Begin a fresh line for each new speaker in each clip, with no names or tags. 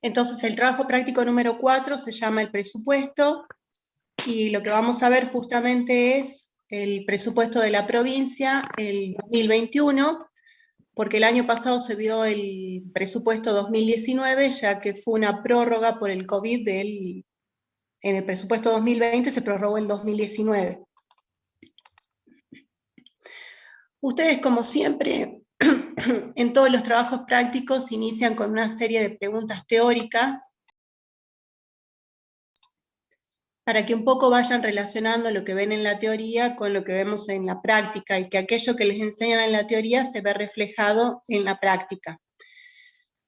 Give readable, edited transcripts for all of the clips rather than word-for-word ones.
Entonces el trabajo práctico número 4 se llama el presupuesto, y lo que vamos a ver justamente es el presupuesto de la provincia, el 2021, porque el año pasado se vio el presupuesto 2019, ya que fue una prórroga por el COVID en el presupuesto 2020 se prorrogó el 2019. Ustedes, como siempre, en todos los trabajos prácticos inician con una serie de preguntas teóricas para que un poco vayan relacionando lo que ven en la teoría con lo que vemos en la práctica, y que aquello que les enseñan en la teoría se ve reflejado en la práctica.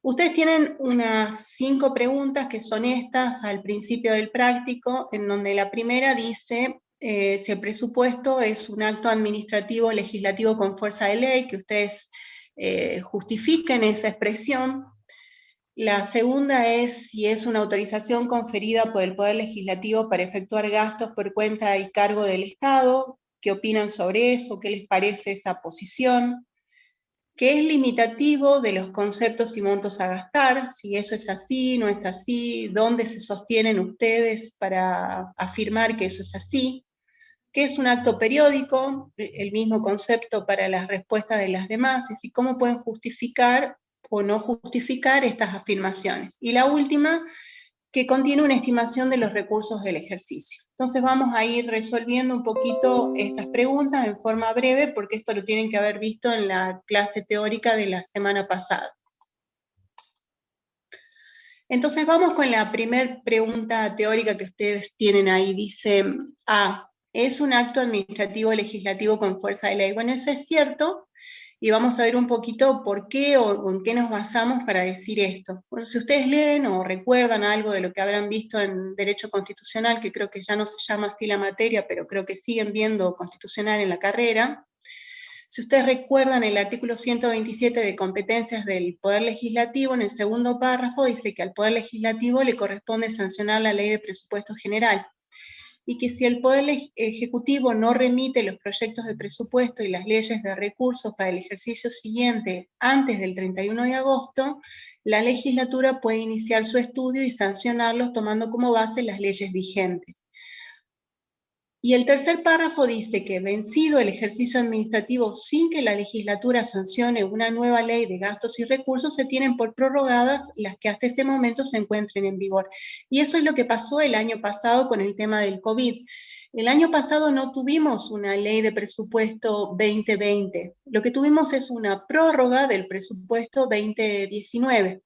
Ustedes tienen unas 5 preguntas que son estas al principio del práctico, en donde la primera dice si el presupuesto es un acto administrativo legislativo con fuerza de ley, que ustedes justifiquen esa expresión. La segunda es si es una autorización conferida por el Poder Legislativo para efectuar gastos por cuenta y cargo del Estado. ¿Qué opinan sobre eso? ¿Qué les parece esa posición? ¿Qué es limitativo de los conceptos y montos a gastar? Si eso es así, no es así, ¿dónde se sostienen ustedes para afirmar que eso es así? ¿Qué es un acto periódico? El mismo concepto para las respuestas de las demás, es decir, cómo pueden justificar o no justificar estas afirmaciones. Y la última, que contiene una estimación de los recursos del ejercicio. Entonces vamos a ir resolviendo un poquito estas preguntas en forma breve, porque esto lo tienen que haber visto en la clase teórica de la semana pasada. Entonces vamos con la primera pregunta teórica que ustedes tienen ahí. Dice A, ¿es un acto administrativo legislativo con fuerza de ley? Bueno, eso es cierto, y vamos a ver un poquito por qué o en qué nos basamos para decir esto. Bueno, si ustedes leen o recuerdan algo de lo que habrán visto en Derecho Constitucional, que creo que ya no se llama así la materia, pero creo que siguen viendo constitucional en la carrera. Si ustedes recuerdan el artículo 127 de competencias del Poder Legislativo, en el segundo párrafo dice que al Poder Legislativo le corresponde sancionar la Ley de Presupuesto General, y que si el Poder Ejecutivo no remite los proyectos de presupuesto y las leyes de recursos para el ejercicio siguiente antes del 31 de agosto, la legislatura puede iniciar su estudio y sancionarlos tomando como base las leyes vigentes. Y el tercer párrafo dice que, vencido el ejercicio administrativo sin que la legislatura sancione una nueva ley de gastos y recursos, se tienen por prorrogadas las que hasta ese momento se encuentren en vigor. Y eso es lo que pasó el año pasado con el tema del COVID. El año pasado no tuvimos una ley de presupuesto 2020. Lo que tuvimos es una prórroga del presupuesto 2019.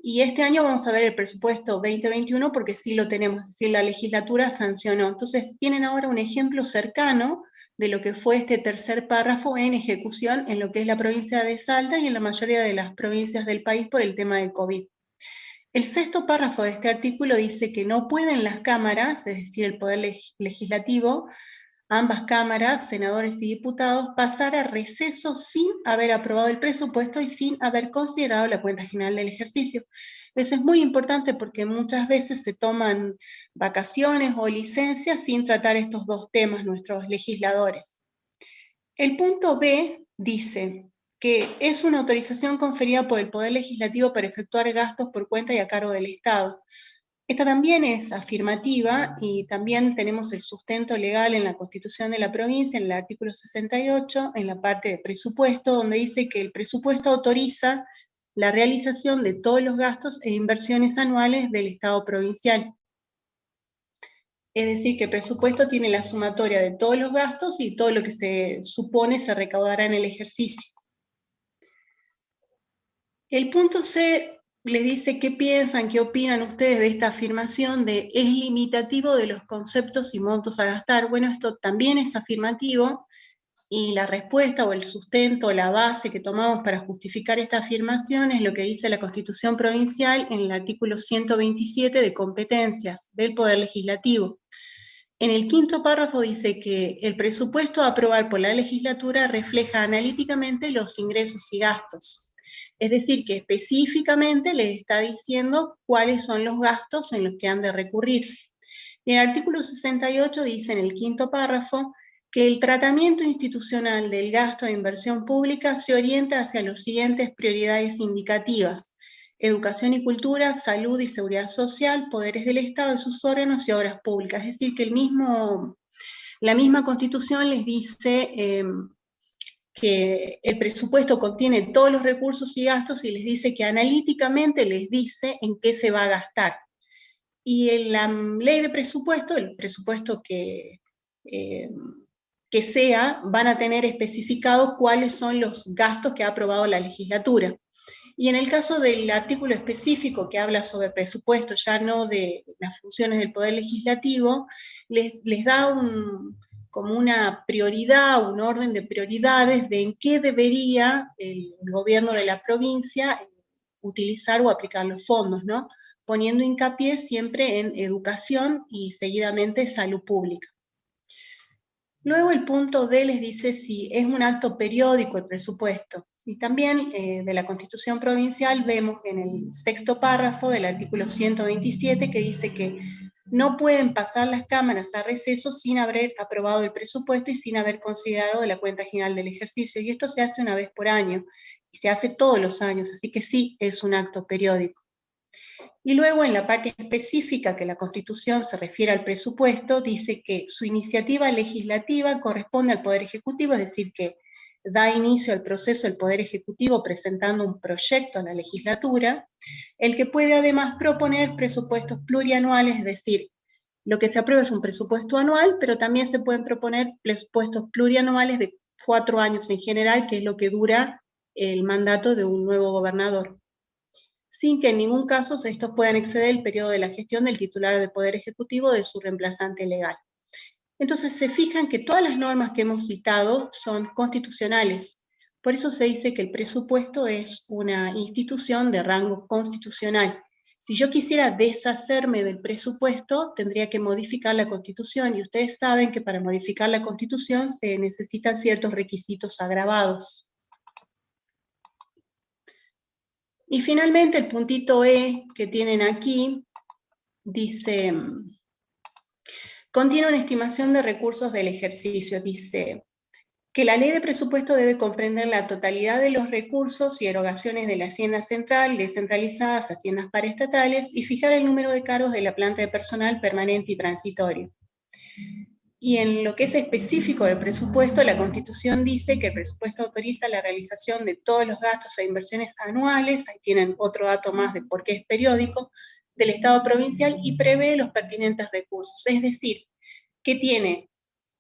Y este año vamos a ver el presupuesto 2021 porque sí lo tenemos, es decir, la legislatura sancionó. Entonces tienen ahora un ejemplo cercano de lo que fue este tercer párrafo en ejecución en lo que es la provincia de Salta y en la mayoría de las provincias del país por el tema del COVID. El sexto párrafo de este artículo dice que no pueden las cámaras, es decir, el Poder Legislativo, ambas cámaras, senadores y diputados, pasar a receso sin haber aprobado el presupuesto y sin haber considerado la cuenta general del ejercicio. Eso es muy importante porque muchas veces se toman vacaciones o licencias sin tratar estos dos temas nuestros legisladores. El punto B dice que es una autorización conferida por el Poder Legislativo para efectuar gastos por cuenta y a cargo del Estado. Esta también es afirmativa y también tenemos el sustento legal en la Constitución de la provincia, en el artículo 68, en la parte de presupuesto, donde dice que el presupuesto autoriza la realización de todos los gastos e inversiones anuales del Estado provincial. Es decir, que el presupuesto tiene la sumatoria de todos los gastos y todo lo que se supone se recaudará en el ejercicio. El punto C les dice qué piensan, qué opinan ustedes de esta afirmación de es limitativo de los conceptos y montos a gastar. Bueno, esto también es afirmativo, y la respuesta o el sustento, la base que tomamos para justificar esta afirmación es lo que dice la Constitución Provincial en el artículo 127 de competencias del Poder Legislativo. En el quinto párrafo dice que el presupuesto a aprobar por la legislatura refleja analíticamente los ingresos y gastos. Es decir, que específicamente les está diciendo cuáles son los gastos en los que han de recurrir. Y el artículo 68 dice en el quinto párrafo que el tratamiento institucional del gasto de inversión pública se orienta hacia las siguientes prioridades indicativas. educación y cultura, salud y seguridad social, poderes del Estado y sus órganos y obras públicas. Es decir, que la misma Constitución les dice que el presupuesto contiene todos los recursos y gastos y les dice que analíticamente les dice en qué se va a gastar. Y en la ley de presupuesto, el presupuesto que sea, van a tener especificado cuáles son los gastos que ha aprobado la legislatura. Y en el caso del artículo específico que habla sobre presupuesto, ya no de las funciones del Poder Legislativo, les da como una prioridad, un orden de prioridades de en qué debería el gobierno de la provincia utilizar o aplicar los fondos, ¿no? Poniendo hincapié siempre en educación y seguidamente salud pública. Luego el punto D les dice si es un acto periódico el presupuesto. Y también de la Constitución Provincial vemos en el sexto párrafo del artículo 127 que dice que no pueden pasar las cámaras a receso sin haber aprobado el presupuesto y sin haber considerado la cuenta general del ejercicio. Y esto se hace una vez por año y se hace todos los años, así que sí es un acto periódico. Y luego en la parte específica que la Constitución se refiere al presupuesto, dice que su iniciativa legislativa corresponde al Poder Ejecutivo, es decir, que da inicio al proceso el Poder Ejecutivo presentando un proyecto a la legislatura, el que puede además proponer presupuestos plurianuales, es decir, lo que se aprueba es un presupuesto anual, pero también se pueden proponer presupuestos plurianuales de 4 años en general, que es lo que dura el mandato de un nuevo gobernador, sin que en ningún caso estos puedan exceder el periodo de la gestión del titular del Poder Ejecutivo o de su reemplazante legal. Entonces se fijan que todas las normas que hemos citado son constitucionales. Por eso se dice que el presupuesto es una institución de rango constitucional. Si yo quisiera deshacerme del presupuesto, tendría que modificar la Constitución, y ustedes saben que para modificar la Constitución se necesitan ciertos requisitos agravados. Y finalmente el puntito E que tienen aquí dice, contiene una estimación de recursos del ejercicio. Dice que la ley de presupuesto debe comprender la totalidad de los recursos y erogaciones de la Hacienda Central, descentralizadas, haciendas paraestatales, y fijar el número de cargos de la planta de personal permanente y transitorio. Y en lo que es específico del presupuesto, la Constitución dice que el presupuesto autoriza la realización de todos los gastos e inversiones anuales, ahí tienen otro dato más de por qué es periódico, del Estado provincial, y prevé los pertinentes recursos. Es decir, que tiene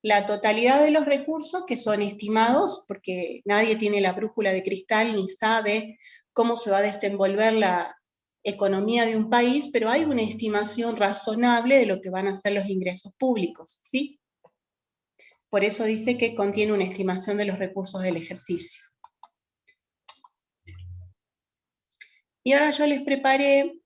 la totalidad de los recursos que son estimados, porque nadie tiene la brújula de cristal ni sabe cómo se va a desenvolver la economía de un país, pero hay una estimación razonable de lo que van a ser los ingresos públicos, ¿sí? Por eso dice que contiene una estimación de los recursos del ejercicio. Y ahora yo les preparé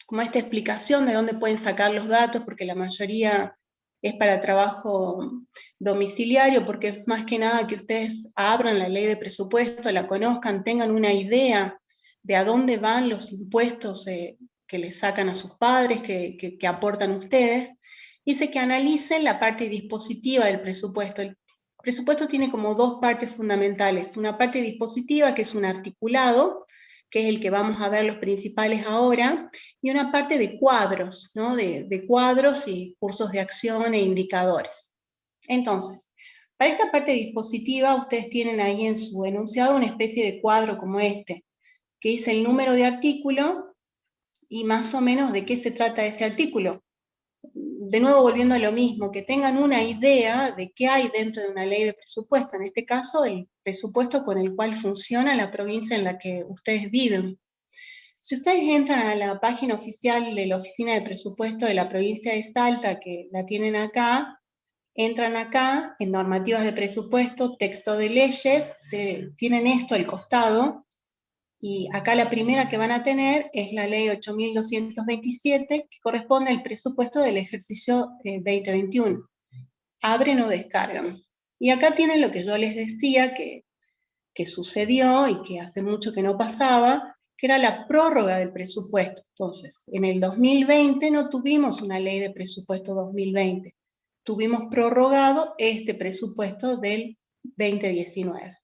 como esta explicación de dónde pueden sacar los datos, porque la mayoría es para trabajo domiciliario, porque es más que nada que ustedes abran la ley de presupuesto, la conozcan, tengan una idea de a dónde van los impuestos que les sacan a sus padres, que aportan ustedes. Dice que analicen la parte dispositiva del presupuesto. El presupuesto tiene como dos partes fundamentales. Una parte dispositiva, que es un articulado, que es el que vamos a ver los principales ahora, y una parte de cuadros, ¿no? de cuadros y cursos de acción e indicadores. Entonces, para esta parte dispositiva, ustedes tienen ahí en su enunciado una especie de cuadro como este, que dice el número de artículo y más o menos de qué se trata ese artículo. De nuevo volviendo a lo mismo, que tengan una idea de qué hay dentro de una ley de presupuesto, en este caso el presupuesto con el cual funciona la provincia en la que ustedes viven. Si ustedes entran a la página oficial de la Oficina de Presupuesto de la provincia de Salta, que la tienen acá, entran acá en normativas de presupuesto, texto de leyes, tienen esto al costado, y acá la primera que van a tener es la ley 8.227, que corresponde al presupuesto del ejercicio 2021. Abren o descargan. Y acá tienen lo que yo les decía que sucedió y que hace mucho que no pasaba, que era la prórroga del presupuesto. Entonces, en el 2020 no tuvimos una ley de presupuesto 2020, tuvimos prorrogado este presupuesto del 2019.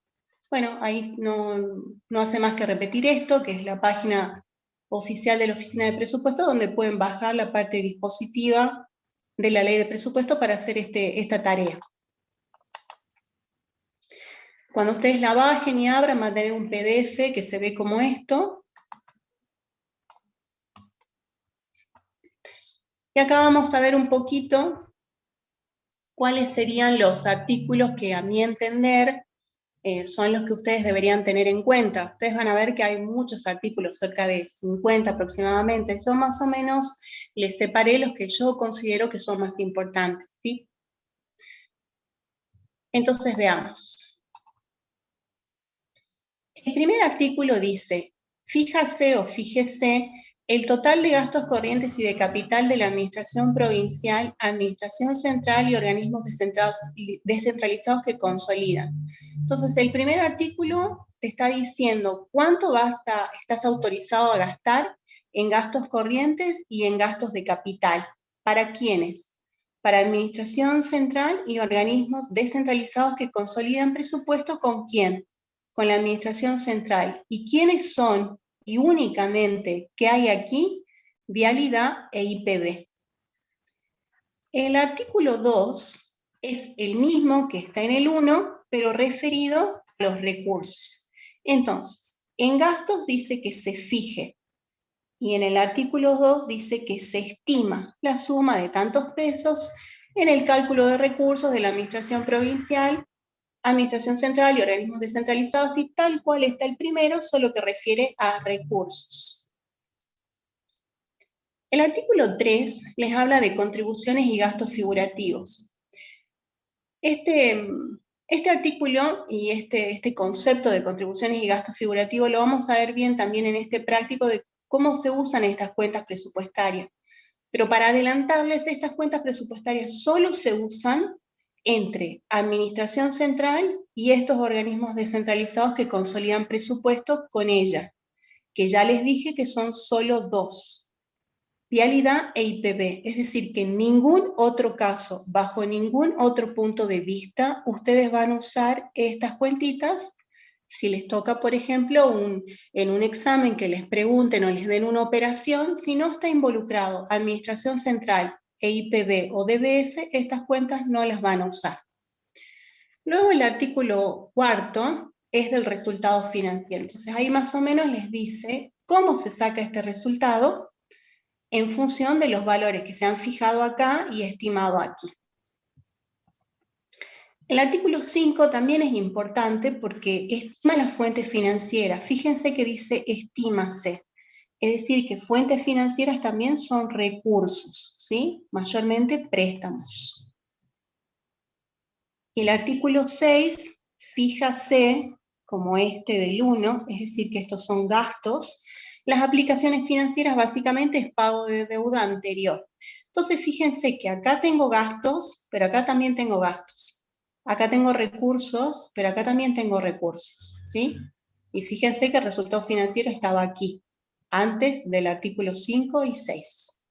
Bueno, ahí no hace más que repetir esto, que es la página oficial de la Oficina de Presupuesto, donde pueden bajar la parte dispositiva de la ley de presupuesto para hacer esta tarea. Cuando ustedes la bajen y abran, van a tener un PDF que se ve como esto. Y acá vamos a ver un poquito cuáles serían los artículos que, a mi entender, son los que ustedes deberían tener en cuenta. Ustedes van a ver que hay muchos artículos, cerca de 50 aproximadamente. Yo más o menos les separé los que yo considero que son más importantes, ¿sí? Entonces veamos. El primer artículo dice, fíjese o fíjese el total de gastos corrientes y de capital de la Administración Provincial, Administración Central y organismos descentralizados que consolidan. Entonces, el primer artículo te está diciendo cuánto estás autorizado a gastar en gastos corrientes y en gastos de capital. ¿Para quiénes? Para Administración Central y organismos descentralizados que consolidan presupuestos, ¿con quién? Con la Administración Central. ¿Y quiénes son? Y únicamente, ¿qué hay aquí? Vialidad e IPB. El artículo 2 es el mismo que está en el 1, pero referido a los recursos. Entonces, en gastos dice que se fije, y en el artículo 2 dice que se estima la suma de tantos pesos en el cálculo de recursos de la Administración Provincial, Administración Central y organismos descentralizados, y tal cual está el primero, solo que refiere a recursos. El artículo 3 les habla de contribuciones y gastos figurativos. Este artículo y este concepto de contribuciones y gastos figurativos lo vamos a ver bien también en este práctico de cómo se usan estas cuentas presupuestarias. Pero para adelantarles, estas cuentas presupuestarias solo se usan entre Administración Central y estos organismos descentralizados que consolidan presupuesto con ella, que ya les dije que son solo dos, Vialidad e IPB. Es decir, que en ningún otro caso, bajo ningún otro punto de vista, ustedes van a usar estas cuentitas. Si les toca, por ejemplo, en un examen que les pregunten o les den una operación, si no está involucrado Administración Central e IPB o DBS, estas cuentas no las van a usar. Luego el artículo 4 es del resultado financiero. Entonces ahí más o menos les dice cómo se saca este resultado en función de los valores que se han fijado acá y estimado aquí. El artículo 5 también es importante porque estima las fuentes financieras. Fíjense que dice estímase. Es decir, que fuentes financieras también son recursos, ¿sí? Mayormente préstamos. Y el artículo 6, fíjase, como este del 1, es decir, que estos son gastos. Las aplicaciones financieras básicamente es pago de deuda anterior. Entonces, fíjense que acá tengo gastos, pero acá también tengo gastos. Acá tengo recursos, pero acá también tengo recursos, ¿sí? Y fíjense que el resultado financiero estaba aquí, antes del artículo 5 y 6.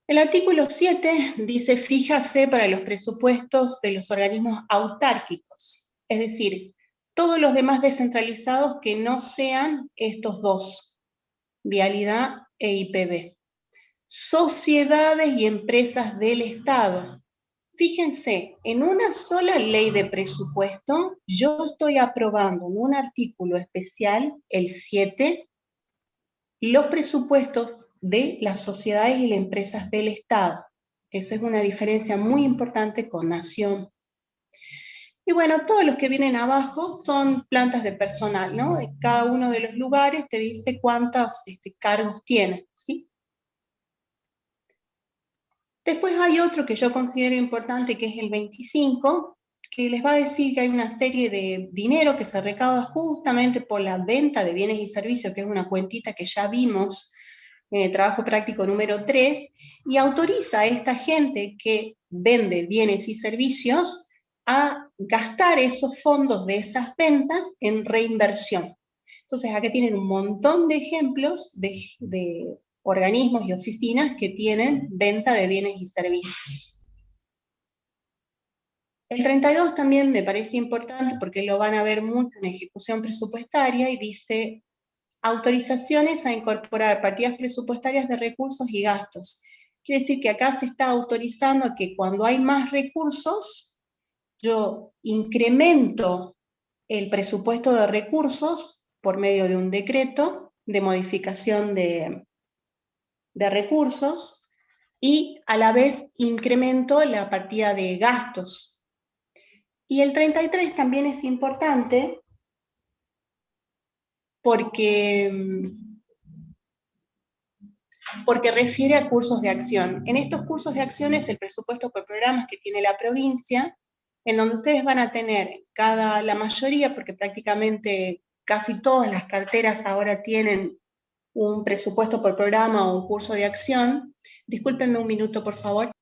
El artículo 7 dice, fíjase para los presupuestos de los organismos autárquicos, es decir, todos los demás descentralizados que no sean estos dos, Vialidad e IPB. Sociedades y empresas del Estado. Fíjense, en una sola ley de presupuesto, yo estoy aprobando en un artículo especial, el 7, los presupuestos de las sociedades y las empresas del Estado. Esa es una diferencia muy importante con nación. Y bueno, todos los que vienen abajo son plantas de personal, ¿no? De cada uno de los lugares te dice cuántos cargos tienen, ¿sí? Después hay otro que yo considero importante, que es el 25, que les va a decir que hay una serie de dinero que se recauda justamente por la venta de bienes y servicios, que es una cuentita que ya vimos en el trabajo práctico número 3, y autoriza a esta gente que vende bienes y servicios a gastar esos fondos de esas ventas en reinversión. Entonces acá tienen un montón de ejemplos de organismos y oficinas que tienen venta de bienes y servicios. El 32 también me parece importante porque lo van a ver mucho en ejecución presupuestaria y dice autorizaciones a incorporar partidas presupuestarias de recursos y gastos. Quiere decir que acá se está autorizando que cuando hay más recursos, yo incremento el presupuesto de recursos por medio de un decreto de modificación de recursos y a la vez incremento la partida de gastos. Y el 33 también es importante porque refiere a cursos de acción. En estos cursos de acción es el presupuesto por programas que tiene la provincia, en donde ustedes van a tener la mayoría, porque prácticamente casi todas las carteras ahora tienen un presupuesto por programa o un curso de acción. Discúlpenme un minuto, por favor.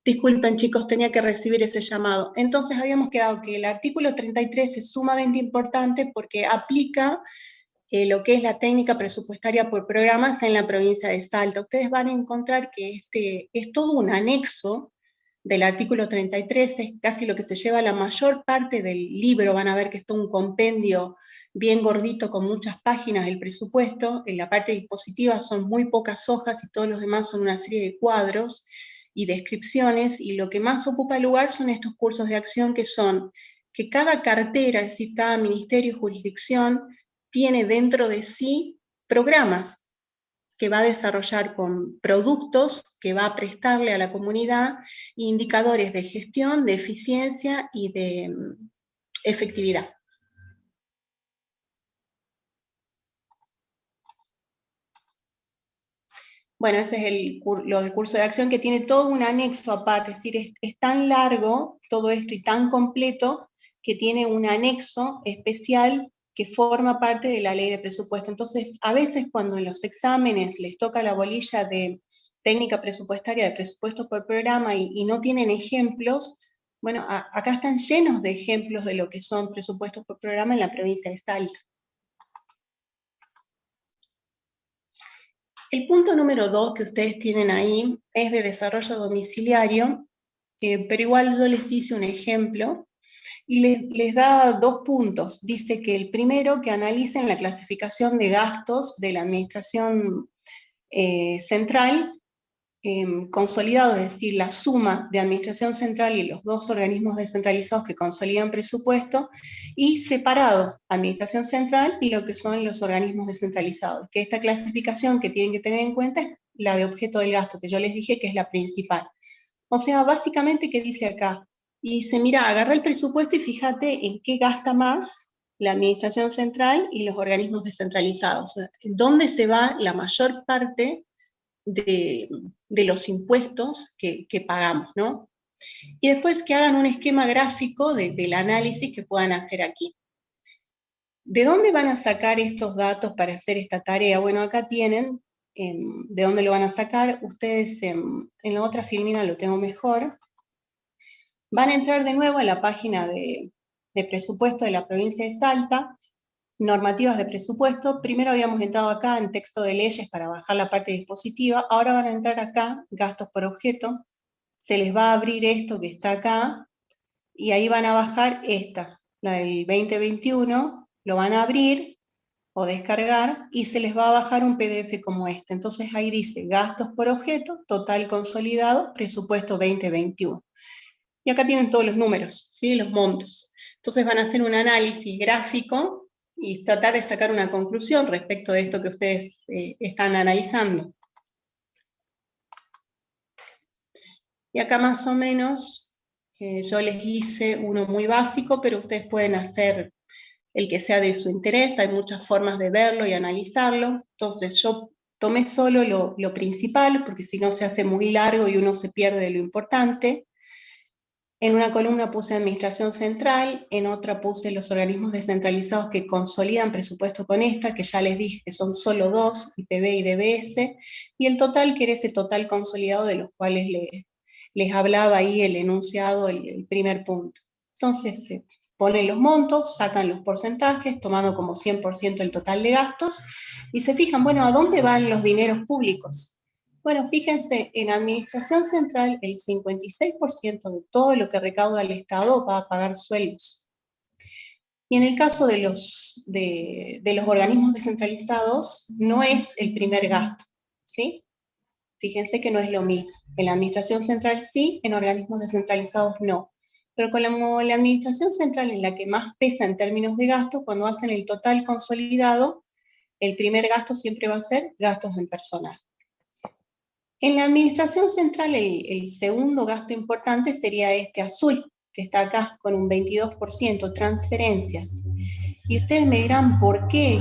Disculpen, chicos, tenía que recibir ese llamado. Entonces habíamos quedado que el artículo 33 es sumamente importante porque aplica lo que es la técnica presupuestaria por programas en la provincia de Salta. Ustedes van a encontrar que este es todo un anexo del artículo 33, es casi lo que se lleva la mayor parte del libro. Van a ver que es todo un compendio bien gordito con muchas páginas del presupuesto. En la parte dispositiva son muy pocas hojas y todos los demás son una serie de cuadros y descripciones, y lo que más ocupa lugar son estos cursos de acción que son que cada cartera, es decir, cada ministerio y jurisdicción tiene dentro de sí programas que va a desarrollar con productos que va a prestarle a la comunidad, indicadores de gestión, de eficiencia y de efectividad. Bueno, ese es lo del curso de acción, que tiene todo un anexo aparte, es decir, es tan largo todo esto y tan completo que tiene un anexo especial que forma parte de la ley de presupuesto. Entonces, a veces cuando en los exámenes les toca la bolilla de técnica presupuestaria, de presupuesto por programa, y no tienen ejemplos, bueno, acá están llenos de ejemplos de lo que son presupuestos por programa en la provincia de Salta. El punto número 2 que ustedes tienen ahí es de desarrollo domiciliario, pero igual yo les hice un ejemplo y les da 2 puntos. Dice que el primero, que analicen la clasificación de gastos de la administración central consolidado, es decir, la suma de administración central y los 2 organismos descentralizados que consolidan presupuesto, y separado administración central y lo que son los organismos descentralizados. Que esta clasificación que tienen que tener en cuenta es la de objeto del gasto, que yo les dije que es la principal. O sea, básicamente, ¿qué dice acá? Y dice, mira, agarra el presupuesto y fíjate en qué gasta más la administración central y los organismos descentralizados. O sea, ¿dónde se va la mayor parte de los impuestos que pagamos, ¿no? Y después que hagan un esquema gráfico del análisis que puedan hacer aquí. ¿De dónde van a sacar estos datos para hacer esta tarea? Bueno, acá tienen de dónde lo van a sacar. Ustedes en la otra filmina lo tengo mejor. Van a entrar de nuevo a la página de presupuesto de la provincia de Salta, normativas de presupuesto. Primero habíamos entrado acá en texto de leyes para bajar la parte dispositiva. Ahora van a entrar acá, gastos por objeto. Se les va a abrir esto que está acá y ahí van a bajar esta, la del 2021. Lo van a abrir o descargar y se les va a bajar un PDF como este. Entonces ahí dice gastos por objeto, total consolidado, presupuesto 2021. Y acá tienen todos los números, ¿sí? Los montos. Entonces van a hacer un análisis gráfico y tratar de sacar una conclusión respecto de esto que ustedes están analizando. Y acá más o menos yo les hice uno muy básico, pero ustedes pueden hacer el que sea de su interés. Hay muchas formas de verlo y analizarlo. Entonces yo tomé solo lo principal, porque si no se hace muy largo y uno se pierde de lo importante. En una columna puse administración central, en otra puse los organismos descentralizados que consolidan presupuesto con esta, que ya les dije que son solo dos, IPB y DBS, y el total, que era ese total consolidado de los cuales les hablaba ahí el enunciado, el primer punto. Entonces se ponen los montos, sacan los porcentajes, tomando como 100% el total de gastos, y se fijan, bueno, ¿a dónde van los dineros públicos? Bueno, fíjense, en administración central el 56% de todo lo que recauda el Estado va a pagar sueldos. Y en el caso de los organismos descentralizados, no es el primer gasto, ¿sí? Fíjense que no es lo mismo. En la administración central sí, en organismos descentralizados no. Pero con la administración central en la que más pesa en términos de gasto, cuando hacen el total consolidado, el primer gasto siempre va a ser gastos en personal. En la administración central, el segundo gasto importante sería este azul, que está acá con un 22%, transferencias. Y ustedes me dirán, ¿por qué?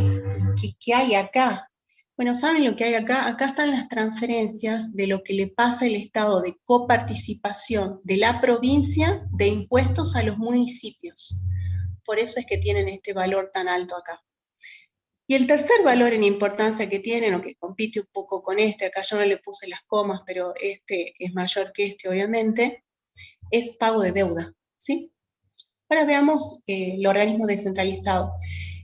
¿Qué hay acá? Bueno, ¿saben lo que hay acá? Acá están las transferencias de lo que le pasa al Estado de coparticipación de la provincia de impuestos a los municipios. Por eso es que tienen este valor tan alto acá. Y el tercer valor en importancia que tienen, o que compite un poco con este, acá yo no le puse las comas, pero este es mayor que este obviamente, es pago de deuda, ¿sí? Ahora veamos el organismo descentralizado.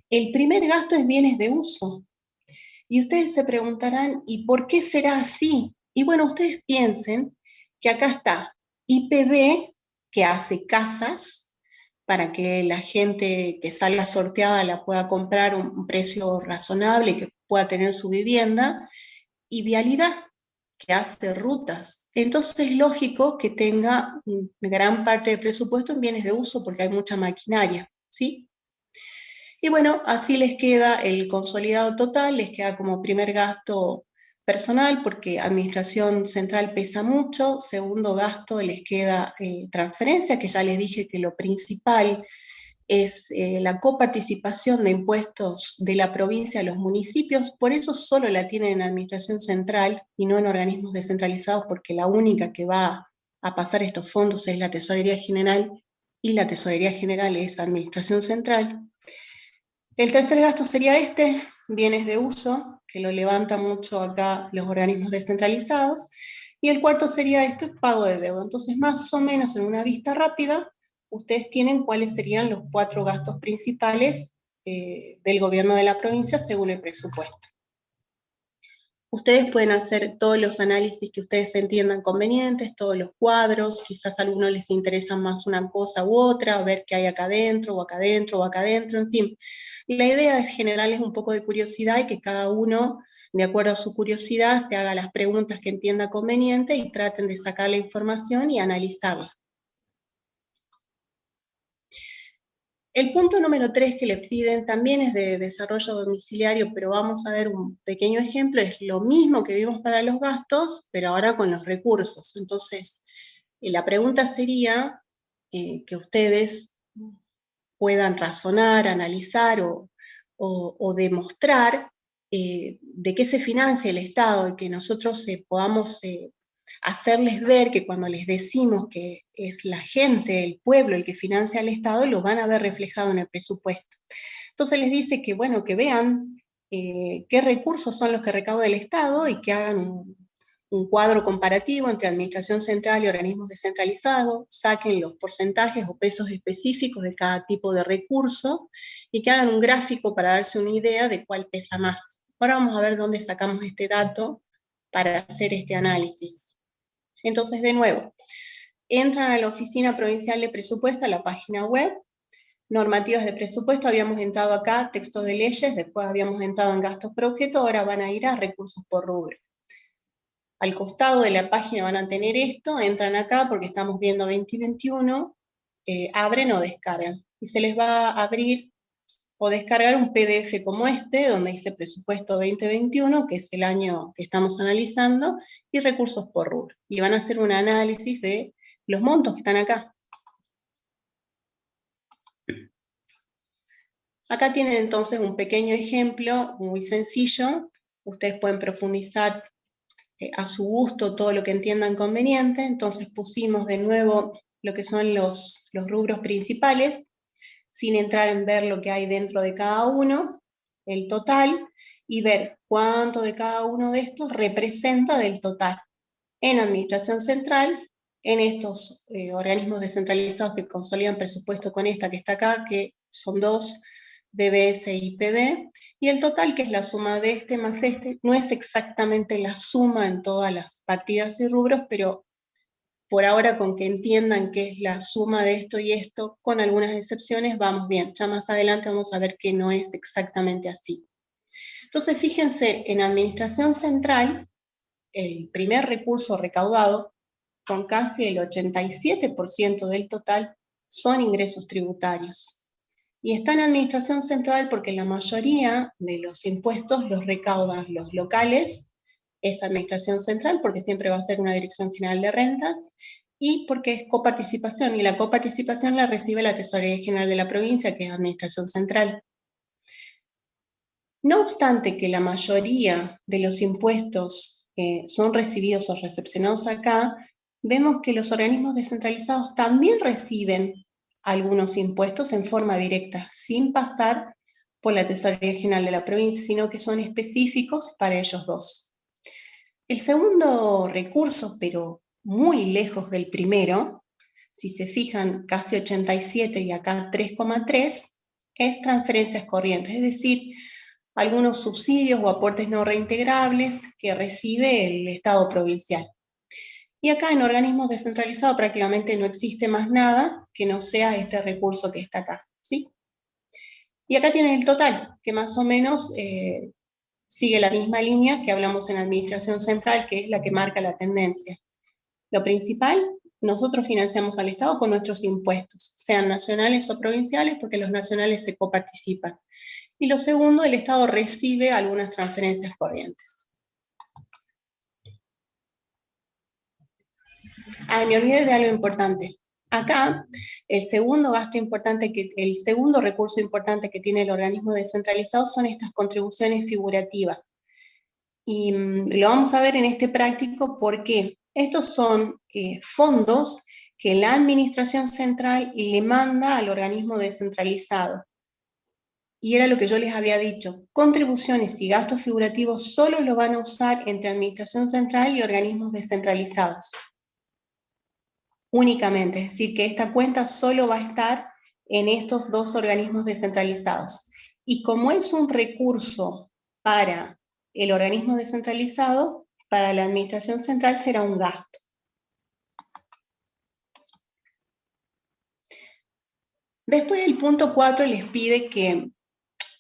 El primer gasto es bienes de uso. Y ustedes se preguntarán, ¿y por qué será así? Y bueno, ustedes piensen que acá está IPB, que hace casas, para que la gente que salga sorteada la pueda comprar a un precio razonable y que pueda tener su vivienda, y vialidad, que hace rutas. Entonces es lógico que tenga gran parte del presupuesto en bienes de uso porque hay mucha maquinaria, ¿sí? Y bueno, así les queda el consolidado total, les queda como primer gasto personal, porque administración central pesa mucho. Segundo gasto les queda transferencia, que ya les dije que lo principal es la coparticipación de impuestos de la provincia a los municipios. Por eso solo la tienen en administración central y no en organismos descentralizados, porque la única que va a pasar estos fondos es la Tesorería General, y la Tesorería General es administración central. El tercer gasto sería este, bienes de uso, que lo levantan mucho acá los organismos descentralizados, y el cuarto sería este, pago de deuda. Entonces, más o menos en una vista rápida, ustedes tienen cuáles serían los 4 gastos principales del gobierno de la provincia según el presupuesto. Ustedes pueden hacer todos los análisis que ustedes entiendan convenientes, todos los cuadros, quizás a algunos les interesa más una cosa u otra, ver qué hay acá adentro, o acá adentro, o acá adentro, en fin. Y la idea es generarles un poco de curiosidad y que cada uno, de acuerdo a su curiosidad, se haga las preguntas que entienda conveniente y traten de sacar la información y analizarla. El punto número 3 que le piden también es de desarrollo domiciliario, pero vamos a ver un pequeño ejemplo, es lo mismo que vimos para los gastos, pero ahora con los recursos. Entonces, la pregunta sería que ustedes puedan razonar, analizar o demostrar de qué se financia el Estado y que nosotros podamos hacerles ver que cuando les decimos que es la gente, el pueblo el que financia al Estado, lo van a ver reflejado en el presupuesto. Entonces les dice que, bueno, que vean qué recursos son los que recauda el Estado y que hagan un cuadro comparativo entre administración central y organismos descentralizados, saquen los porcentajes o pesos específicos de cada tipo de recurso y que hagan un gráfico para darse una idea de cuál pesa más. Ahora vamos a ver dónde sacamos este dato para hacer este análisis. Entonces, de nuevo, entran a la Oficina Provincial de Presupuesto, a la página web, normativas de presupuesto, habíamos entrado acá, textos de leyes, después habíamos entrado en gastos por objeto, ahora van a ir a recursos por rubro. Al costado de la página van a tener esto, entran acá porque estamos viendo 2021, abren o descargan. Y se les va a abrir o descargar un PDF como este, donde dice presupuesto 2021, que es el año que estamos analizando, y recursos por rubro. Y van a hacer un análisis de los montos que están acá. Acá tienen entonces un pequeño ejemplo muy sencillo. Ustedes pueden profundizar a su gusto todo lo que entiendan conveniente. Entonces pusimos de nuevo lo que son los rubros principales, sin entrar en ver lo que hay dentro de cada uno, el total, y ver cuánto de cada uno de estos representa del total. En administración central, en estos organismos descentralizados que consolidan presupuesto con esta que está acá, que son dos, DBS y PB, y el total, que es la suma de este más este, no es exactamente la suma en todas las partidas y rubros, pero por ahora con que entiendan qué es la suma de esto y esto, con algunas excepciones, vamos bien. Ya más adelante vamos a ver que no es exactamente así. Entonces, fíjense, en administración central, el primer recurso recaudado, con casi el 87% del total, son ingresos tributarios. Y está en administración central porque la mayoría de los impuestos los recaudan los locales, es administración central porque siempre va a ser una dirección general de rentas, y porque es coparticipación, y la coparticipación la recibe la Tesorería General de la provincia, que es administración central. No obstante que la mayoría de los impuestos son recibidos o recepcionados acá, vemos que los organismos descentralizados también reciben algunos impuestos en forma directa, sin pasar por la Tesorería General de la provincia, sino que son específicos para ellos dos. El segundo recurso, pero muy lejos del primero, si se fijan, casi 87 y acá 3,3, es transferencias corrientes, es decir, algunos subsidios o aportes no reintegrables que recibe el Estado provincial. Y acá en organismos descentralizados prácticamente no existe más nada que no sea este recurso que está acá, ¿sí? Y acá tienen el total, que más o menos sigue la misma línea que hablamos en administración central, que es la que marca la tendencia. Lo principal, nosotros financiamos al Estado con nuestros impuestos, sean nacionales o provinciales, porque los nacionales se coparticipan. Y lo segundo, el Estado recibe algunas transferencias corrientes. Me olvidé de algo importante. Acá, el segundo recurso importante que tiene el organismo descentralizado son estas contribuciones figurativas. Y lo vamos a ver en este práctico porque estos son fondos que la administración central le manda al organismo descentralizado. Y era lo que yo les había dicho, contribuciones y gastos figurativos solo lo van a usar entre administración central y organismos descentralizados. Únicamente, es decir, que esta cuenta solo va a estar en estos dos organismos descentralizados. Y como es un recurso para el organismo descentralizado, para la administración central será un gasto. Después el punto 4 les pide que,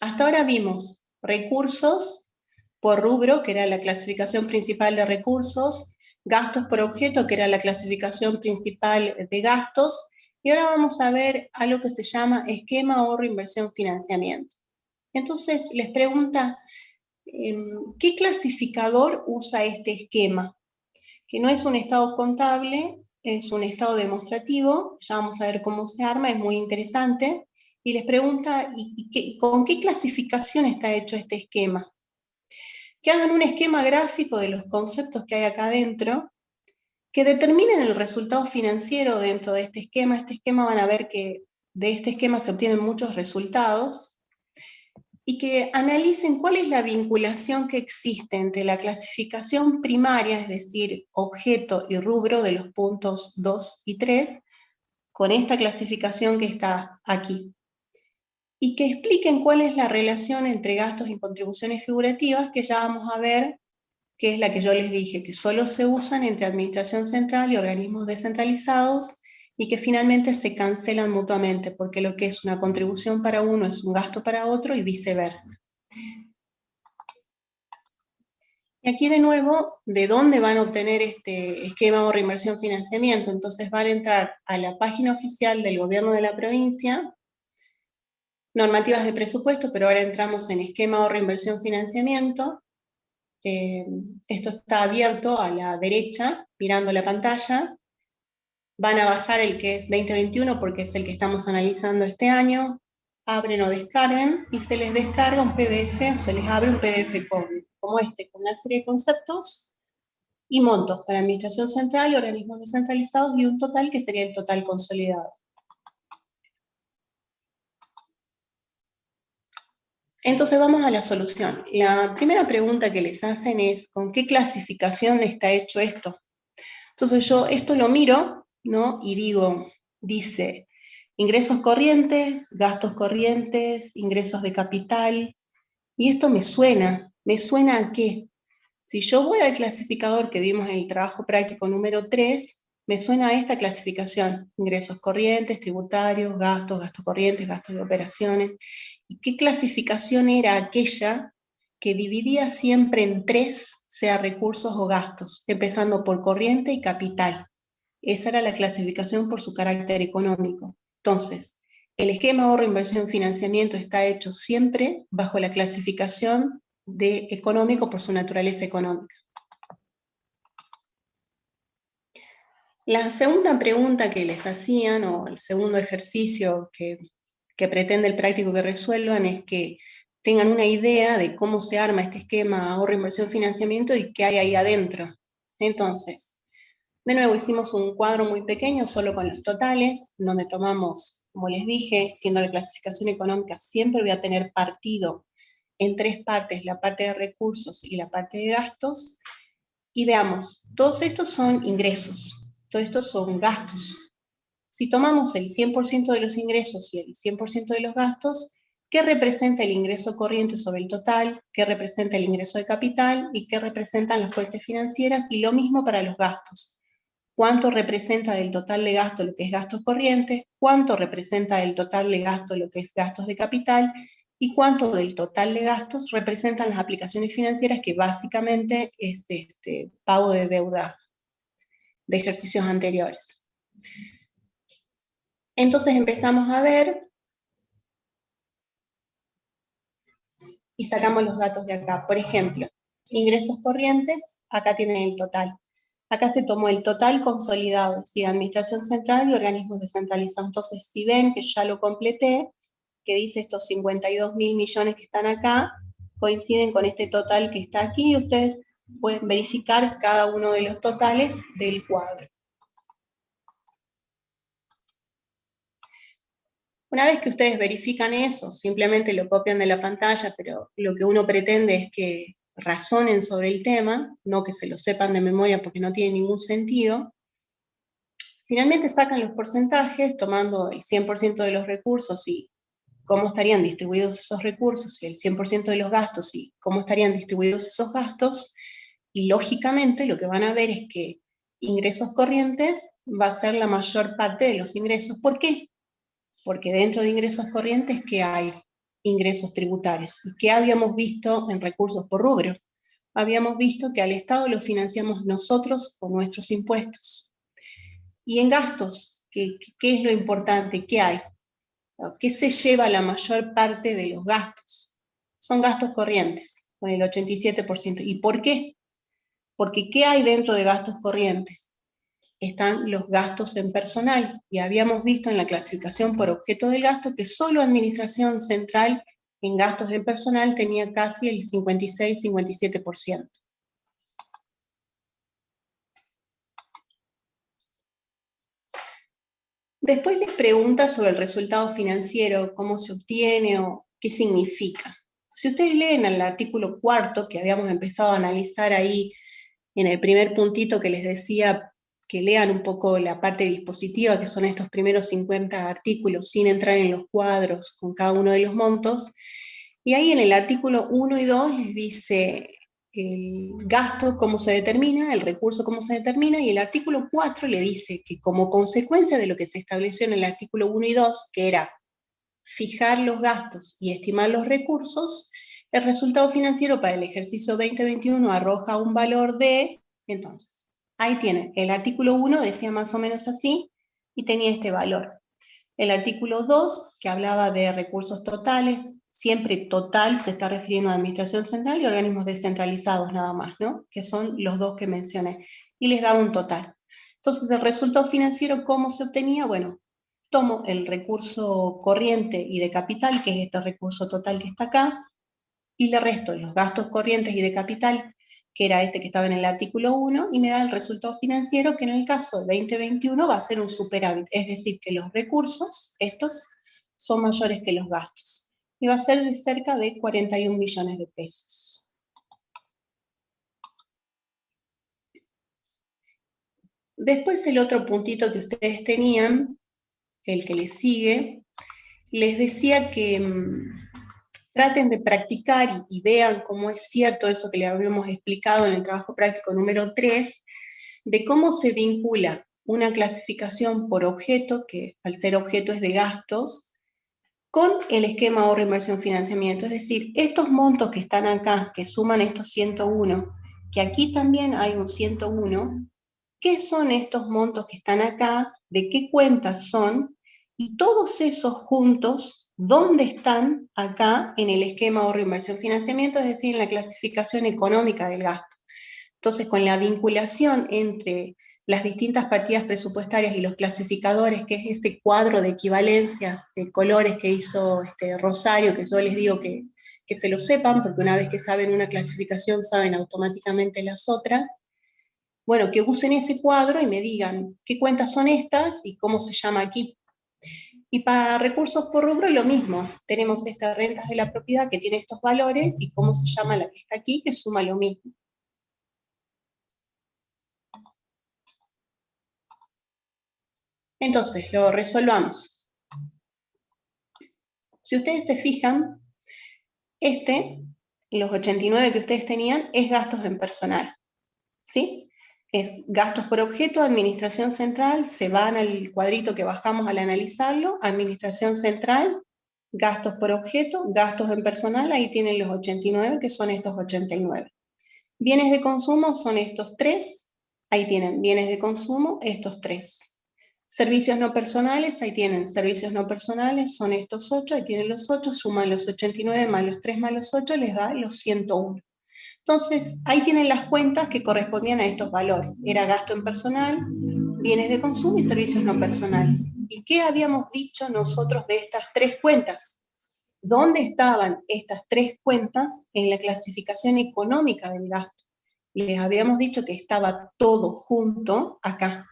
hasta ahora vimos recursos por rubro, que era la clasificación principal de recursos, gastos por objeto, que era la clasificación principal de gastos, y ahora vamos a ver algo que se llama esquema ahorro, inversión, financiamiento. Entonces les pregunta, ¿qué clasificador usa este esquema? Que no es un estado contable, es un estado demostrativo, ya vamos a ver cómo se arma, es muy interesante, y les pregunta, ¿con qué clasificación está hecho este esquema? Que hagan un esquema gráfico de los conceptos que hay acá adentro, que determinen el resultado financiero dentro de este esquema. Este esquema van a ver que de este esquema se obtienen muchos resultados, y que analicen cuál es la vinculación que existe entre la clasificación primaria, es decir, objeto y rubro de los puntos 2 y 3, con esta clasificación que está aquí. Y que expliquen cuál es la relación entre gastos y contribuciones figurativas, que ya vamos a ver, que es la que yo les dije, que solo se usan entre administración central y organismos descentralizados, y que finalmente se cancelan mutuamente, porque lo que es una contribución para uno es un gasto para otro y viceversa. Y aquí de nuevo, ¿de dónde van a obtener este esquema ahorro, inversión, financiamiento? Entonces van a entrar a la página oficial del gobierno de la provincia, normativas de presupuesto, pero ahora entramos en esquema ahorro, inversión, financiamiento. Esto está abierto a la derecha, mirando la pantalla. Van a bajar el que es 2021 porque es el que estamos analizando este año. Abren o descarguen y se les descarga un PDF, o se les abre un PDF como este, con una serie de conceptos. y montos para administración central y organismos descentralizados, y un total que sería el total consolidado. Entonces vamos a la solución. La primera pregunta que les hacen es, ¿con qué clasificación está hecho esto? Entonces yo esto lo miro, ¿no? Y digo, dice, ingresos corrientes, gastos corrientes, ingresos de capital, y esto me suena ¿a qué? Si yo voy al clasificador que vimos en el trabajo práctico número 3, me suena a esta clasificación, ingresos corrientes, tributarios, gastos corrientes, gastos de operaciones. ¿Y qué clasificación era aquella que dividía siempre en 3, sea recursos o gastos, empezando por corriente y capital? Esa era la clasificación por su carácter económico. Entonces, el esquema ahorro, inversión, financiamiento está hecho siempre bajo la clasificación de económico por su naturaleza económica. La segunda pregunta que les hacían, o el segundo ejercicio que pretende el práctico que resuelvan, es que tengan una idea de cómo se arma este esquema ahorro, inversión, financiamiento y qué hay ahí adentro. Entonces, de nuevo hicimos un cuadro muy pequeño, solo con los totales, donde tomamos, como les dije, siendo la clasificación económica, siempre voy a tener partido en 3 partes, la parte de recursos y la parte de gastos, y veamos, todos estos son ingresos, todos estos son gastos. Si tomamos el 100% de los ingresos y el 100% de los gastos, ¿qué representa el ingreso corriente sobre el total? ¿Qué representa el ingreso de capital? ¿Y qué representan las fuentes financieras? Y lo mismo para los gastos. ¿Cuánto representa del total de gasto lo que es gastos corrientes? ¿Cuánto representa del total de gasto lo que es gastos de capital? ¿Y cuánto del total de gastos representan las aplicaciones financieras, que básicamente es pago de deuda de ejercicios anteriores? Entonces empezamos a ver y sacamos los datos de acá. Por ejemplo, ingresos corrientes, acá tienen el total. Acá se tomó el total consolidado, es decir, administración central y organismos descentralizados. Entonces, si ven que ya lo completé, que dice estos 52.000 millones que están acá, coinciden con este total que está aquí, y ustedes pueden verificar cada uno de los totales del cuadro. Una vez que ustedes verifican eso, simplemente lo copian de la pantalla, pero lo que uno pretende es que razonen sobre el tema, no que se lo sepan de memoria porque no tiene ningún sentido. Finalmente sacan los porcentajes tomando el 100% de los recursos y cómo estarían distribuidos esos recursos, y el 100% de los gastos y cómo estarían distribuidos esos gastos, y lógicamente lo que van a ver es que ingresos corrientes va a ser la mayor parte de los ingresos. ¿Por qué? Porque dentro de ingresos corrientes, ¿qué hay? Ingresos tributarios. ¿Y qué habíamos visto en recursos por rubro? Habíamos visto que al Estado lo financiamos nosotros con nuestros impuestos. Y en gastos, ¿qué es lo importante? ¿Qué hay? ¿Qué se lleva la mayor parte de los gastos? Son gastos corrientes, con el 87%. ¿Y por qué? Porque ¿qué hay dentro de gastos corrientes? Están los gastos en personal, y habíamos visto en la clasificación por objeto del gasto que solo administración central en gastos de personal tenía casi el 56-57%. Después les pregunta sobre el resultado financiero, cómo se obtiene o qué significa. Si ustedes leen el artículo 4, que habíamos empezado a analizar ahí en el primer puntito que les decía que lean un poco la parte dispositiva, que son estos primeros 50 artículos, sin entrar en los cuadros con cada uno de los montos, y ahí en el artículo 1 y 2 les dice el gasto, cómo se determina, el recurso, cómo se determina, y el artículo 4 le dice que como consecuencia de lo que se estableció en el artículo 1 y 2, que era fijar los gastos y estimar los recursos, el resultado financiero para el ejercicio 2021 arroja un valor de, entonces, ahí tienen, el artículo 1 decía más o menos así, y tenía este valor. El artículo 2, que hablaba de recursos totales, siempre total se está refiriendo a administración central y organismos descentralizados nada más, ¿no? Que son los dos que mencioné, y les daba un total. Entonces, el resultado financiero, ¿cómo se obtenía? Bueno, tomo el recurso corriente y de capital, que es este recurso total que está acá, y le resto los gastos corrientes y de capital que era este que estaba en el artículo 1, y me da el resultado financiero, que en el caso de 2021 va a ser un superávit, es decir, que los recursos, estos, son mayores que los gastos. Y va a ser de cerca de 41 millones de pesos. Después el otro puntito que ustedes tenían, el que les sigue, les decía que traten de practicar y vean cómo es cierto eso que les habíamos explicado en el trabajo práctico número 3, de cómo se vincula una clasificación por objeto, que al ser objeto es de gastos, con el esquema ahorro, inversión, financiamiento. Es decir, estos montos que están acá, que suman estos 101, que aquí también hay un 101, ¿qué son estos montos que están acá? ¿De qué cuentas son? Y todos esos juntos, ¿dónde están acá en el esquema ahorro, inversión, financiamiento? Es decir, en la clasificación económica del gasto. Entonces, con la vinculación entre las distintas partidas presupuestarias y los clasificadores, que es este cuadro de equivalencias de colores que hizo Rosario, que yo les digo que se lo sepan, porque una vez que saben una clasificación, saben automáticamente las otras. Bueno, que usen ese cuadro y me digan qué cuentas son estas y cómo se llama aquí. Y para recursos por rubro lo mismo. Tenemos estas rentas de la propiedad que tiene estos valores y cómo se llama la que está aquí, que suma lo mismo. Entonces, lo resolvamos. Si ustedes se fijan, los 89 que ustedes tenían, es gastos en personal. ¿Sí? Es gastos por objeto, administración central, se van al cuadrito que bajamos al analizarlo, administración central, gastos por objeto, gastos en personal, ahí tienen los 89, que son estos 89. Bienes de consumo son estos 3, ahí tienen bienes de consumo, estos 3. Servicios no personales, ahí tienen servicios no personales, son estos 8, ahí tienen los 8, suman los 89 más los 3 más los 8, les da los 101. Entonces, ahí tienen las cuentas que correspondían a estos valores. Era gasto en personal, bienes de consumo y servicios no personales. ¿Y qué habíamos dicho nosotros de estas 3 cuentas? ¿Dónde estaban estas 3 cuentas en la clasificación económica del gasto? Les habíamos dicho que estaba todo junto acá,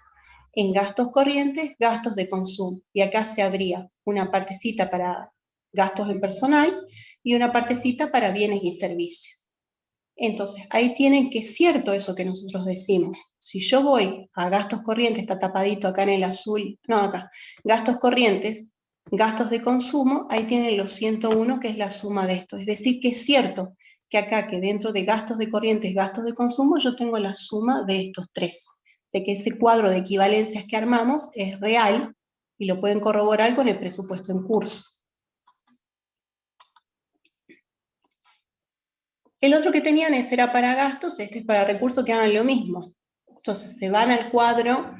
en gastos corrientes, gastos de consumo. Y acá se abría una partecita para gastos en personal y una partecita para bienes y servicios. Entonces, ahí tienen que es cierto eso que nosotros decimos. Si yo voy a gastos corrientes, está tapadito acá en el azul, no acá, gastos corrientes, gastos de consumo, ahí tienen los 101, que es la suma de esto. Es decir, que es cierto que acá, que dentro de gastos de corrientes, gastos de consumo, yo tengo la suma de estos 3. O sea que ese cuadro de equivalencias que armamos es real y lo pueden corroborar con el presupuesto en curso. El otro que tenían era para gastos, este es para recursos, que hagan lo mismo. Entonces se van al cuadro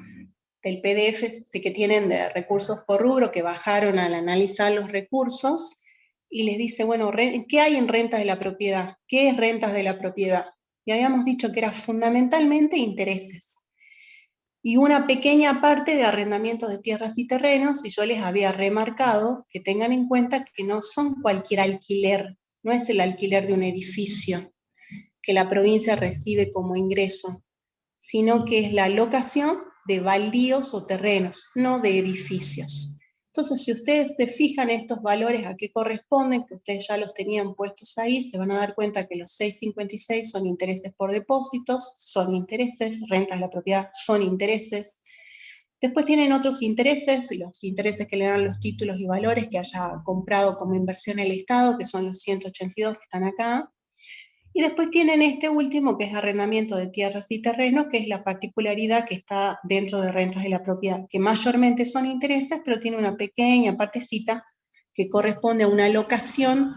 del PDF que tienen de recursos por rubro, que bajaron al analizar los recursos, y les dice, bueno, ¿qué hay en rentas de la propiedad? ¿Qué es rentas de la propiedad? Y habíamos dicho que era fundamentalmente intereses. Y una pequeña parte de arrendamiento de tierras y terrenos, y yo les había remarcado que tengan en cuenta que no son cualquier alquiler, no es el alquiler de un edificio que la provincia recibe como ingreso, sino que es la locación de baldíos o terrenos, no de edificios. Entonces, si ustedes se fijan estos valores a qué corresponden, que ustedes ya los tenían puestos ahí, se van a dar cuenta que los 656 son intereses por depósitos, son intereses, rentas de la propiedad son intereses. Después tienen otros intereses, los intereses que le dan los títulos y valores que haya comprado como inversión el Estado, que son los 182 que están acá. Y después tienen este último, que es arrendamiento de tierras y terrenos, que es la particularidad que está dentro de rentas de la propiedad, que mayormente son intereses, pero tiene una pequeña partecita que corresponde a una locación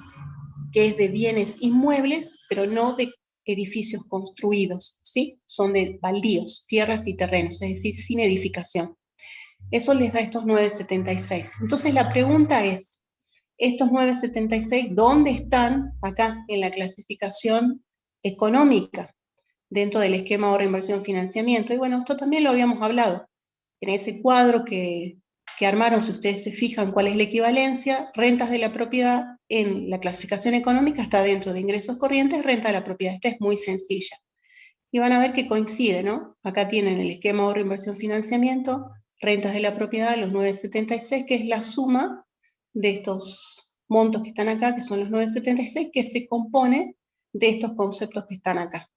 que es de bienes inmuebles, pero no de edificios construidos, ¿sí? Son de baldíos, tierras y terrenos, es decir, sin edificación. Eso les da estos 976. Entonces la pregunta es, estos 976, ¿dónde están acá en la clasificación económica dentro del esquema ahorro, inversión, financiamiento? Y bueno, esto también lo habíamos hablado. En ese cuadro que armaron, si ustedes se fijan cuál es la equivalencia, rentas de la propiedad en la clasificación económica está dentro de ingresos corrientes, renta de la propiedad. Esta es muy sencilla. y van a ver que coincide, ¿no? Acá tienen el esquema ahorro, inversión, financiamiento, rentas de la propiedad, los 976, que es la suma de estos montos que están acá, que son los 976, que se compone de estos conceptos que están acá.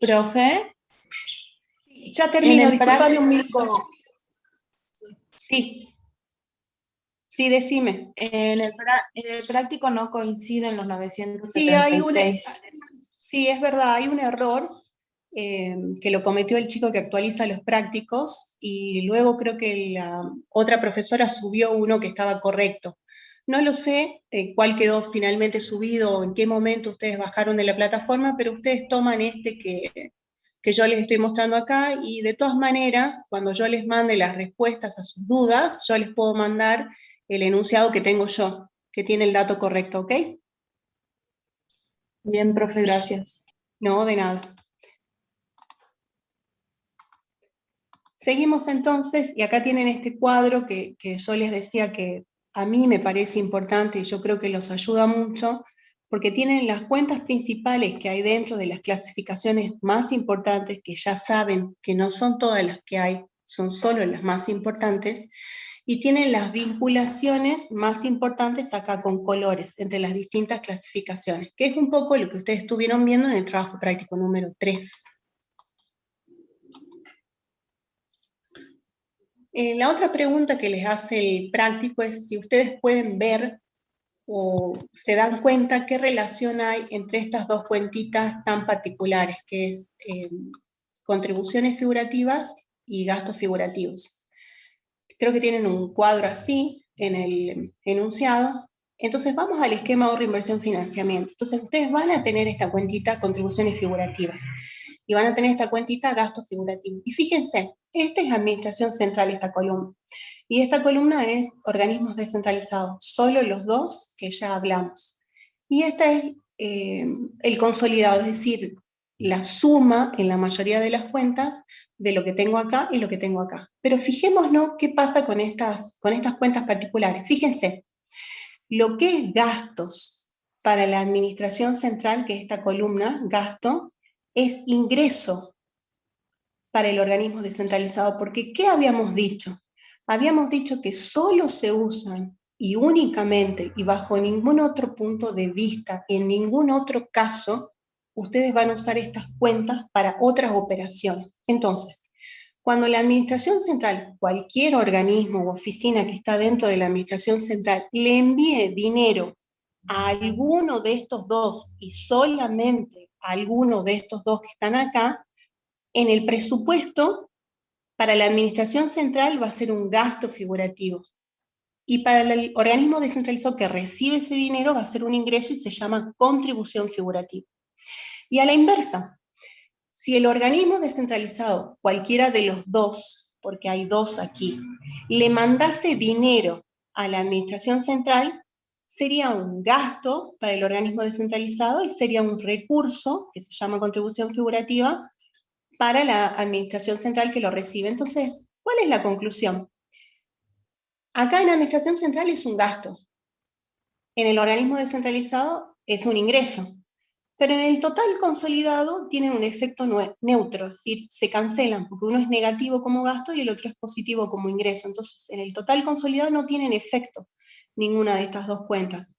Profe,
Ya termino, disculpame un minuto. Sí. Sí, decime.
En el práctico no coinciden los 976.
Sí, es verdad, hay un error que lo cometió el chico que actualiza los prácticos y luego creo que la otra profesora subió uno que estaba correcto. No lo sé cuál quedó finalmente subido o en qué momento ustedes bajaron de la plataforma, pero ustedes toman este que yo les estoy mostrando acá y de todas maneras, cuando yo les mande las respuestas a sus dudas, yo les puedo mandar el enunciado que tengo yo, que tiene el dato correcto, ¿ok?
Bien, profe, gracias.
No, de nada. Seguimos entonces, y acá tienen este cuadro que yo les decía que a mí me parece importante y yo creo que los ayuda mucho, porque tienen las cuentas principales que hay dentro de las clasificaciones más importantes, que ya saben que no son todas las que hay, son solo las más importantes, y tienen las vinculaciones más importantes acá con colores entre las distintas clasificaciones, que es un poco lo que ustedes estuvieron viendo en el trabajo práctico número 3. La otra pregunta que les hace el práctico es si ustedes pueden ver o se dan cuenta qué relación hay entre estas dos cuentitas tan particulares, que es contribuciones figurativas y gastos figurativos. Creo que tienen un cuadro así en el enunciado. Entonces vamos al esquema ahorro, inversión, financiamiento. Entonces ustedes van a tener esta cuentita contribuciones figurativas y van a tener esta cuentita gastos figurativos. Y fíjense, esta es administración central, esta columna. Y esta columna es organismos descentralizados, solo los dos que ya hablamos. Y esta es el consolidado, es decir, la suma en la mayoría de las cuentas de lo que tengo acá y lo que tengo acá. Pero fijémonos qué pasa con estas cuentas particulares. Fíjense, lo que es gastos para la administración central, que es esta columna, gasto, es ingreso para el organismo descentralizado, porque ¿qué habíamos dicho? Habíamos dicho que solo se usan y únicamente y bajo ningún otro punto de vista, en ningún otro caso, ustedes van a usar estas cuentas para otras operaciones. Entonces, cuando la administración central, cualquier organismo u oficina que está dentro de la administración central, le envíe dinero a alguno de estos dos y solamente a alguno de estos dos que están acá, en el presupuesto para la administración central va a ser un gasto figurativo. Y para el organismo descentralizado que recibe ese dinero va a ser un ingreso y se llama contribución figurativa. Y a la inversa, si el organismo descentralizado, cualquiera de los dos, porque hay dos aquí, le mandase dinero a la administración central, sería un gasto para el organismo descentralizado y sería un recurso, que se llama contribución figurativa, para la administración central que lo recibe. Entonces, ¿cuál es la conclusión? Acá en la administración central es un gasto, en el organismo descentralizado es un ingreso, pero en el total consolidado tienen un efecto neutro, es decir, se cancelan porque uno es negativo como gasto y el otro es positivo como ingreso. Entonces, en el total consolidado no tienen efecto ninguna de estas dos cuentas,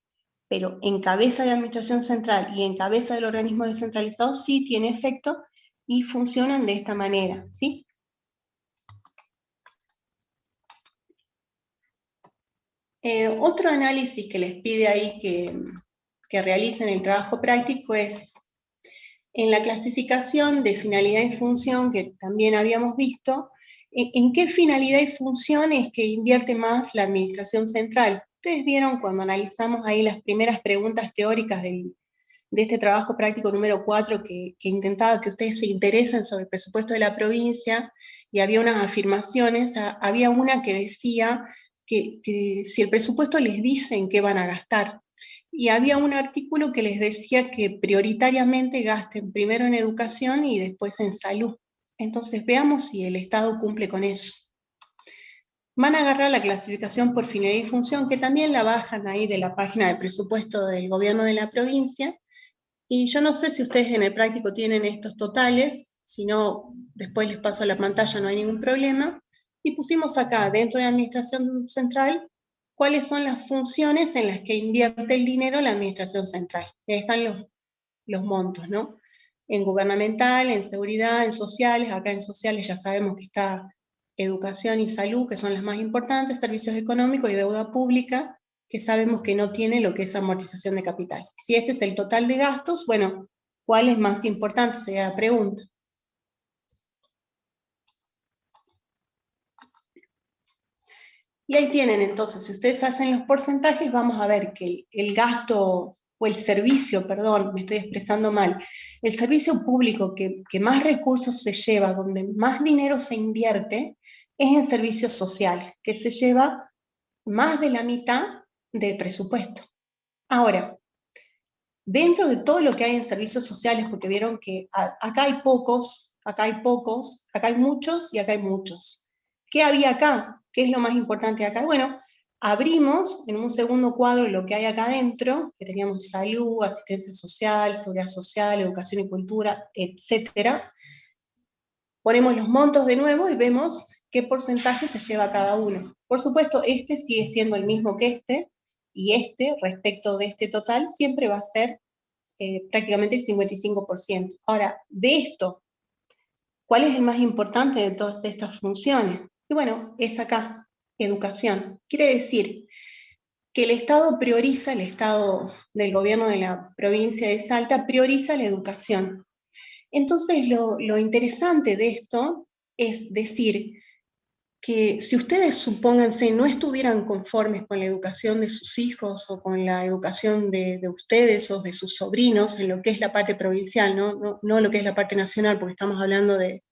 pero en cabeza de administración central y en cabeza del organismo descentralizado sí tiene efecto y funcionan de esta manera, ¿sí? Otro análisis que les pide ahí que realicen el trabajo práctico es en la clasificación de finalidad y función que también habíamos visto, ¿en qué finalidad y función es que invierte más la administración central? Ustedes vieron cuando analizamos ahí las primeras preguntas teóricas de este trabajo práctico número 4 que intentaba que ustedes se interesen sobre el presupuesto de la provincia y había unas afirmaciones, había una que decía que si el presupuesto les dice en qué van a gastar, y había un artículo que les decía que prioritariamente gasten primero en educación y después en salud. Entonces veamos si el Estado cumple con eso. van a agarrar la clasificación por finalidad y función, que también la bajan ahí de la página de presupuesto del gobierno de la provincia, y yo no sé si ustedes en el práctico tienen estos totales, si no, después les paso a la pantalla, no hay ningún problema, y pusimos acá, dentro de la administración central, cuáles son las funciones en las que invierte el dinero la administración central. Ahí están los montos, ¿no? En gubernamental, en seguridad, en sociales, acá en sociales ya sabemos que está educación y salud, que son las más importantes, servicios económicos y deuda pública, que sabemos que no tiene lo que es amortización de capital. Si este es el total de gastos, bueno, ¿cuál es más importante? Sería la pregunta. Y ahí tienen entonces, si ustedes hacen los porcentajes, vamos a ver que el gasto, o el servicio, perdón, me estoy expresando mal, el servicio público que más recursos se lleva, donde más dinero se invierte, es en servicios sociales, que se lleva más de la mitad del presupuesto. Ahora, dentro de todo lo que hay en servicios sociales, porque vieron que acá hay pocos, acá hay pocos, acá hay muchos y acá hay muchos. ¿Qué había acá? ¿Qué es lo más importante acá? Bueno, abrimos en un segundo cuadro lo que hay acá adentro, que teníamos salud, asistencia social, seguridad social, educación y cultura, etcétera. Ponemos los montos de nuevo y vemos qué porcentaje se lleva cada uno. Por supuesto, este sigue siendo el mismo que este, y este, respecto de este total, siempre va a ser prácticamente el 55%. Ahora, de esto, ¿cuál es el más importante de todas estas funciones? Y bueno, es acá, educación. Quiere decir que el Estado prioriza, el Estado del gobierno de la provincia de Salta prioriza la educación. Entonces, lo interesante de esto es decir que si ustedes, supónganse, no estuvieran conformes con la educación de sus hijos o con la educación de ustedes o de sus sobrinos en lo que es la parte provincial, no lo que es la parte nacional, porque estamos hablando de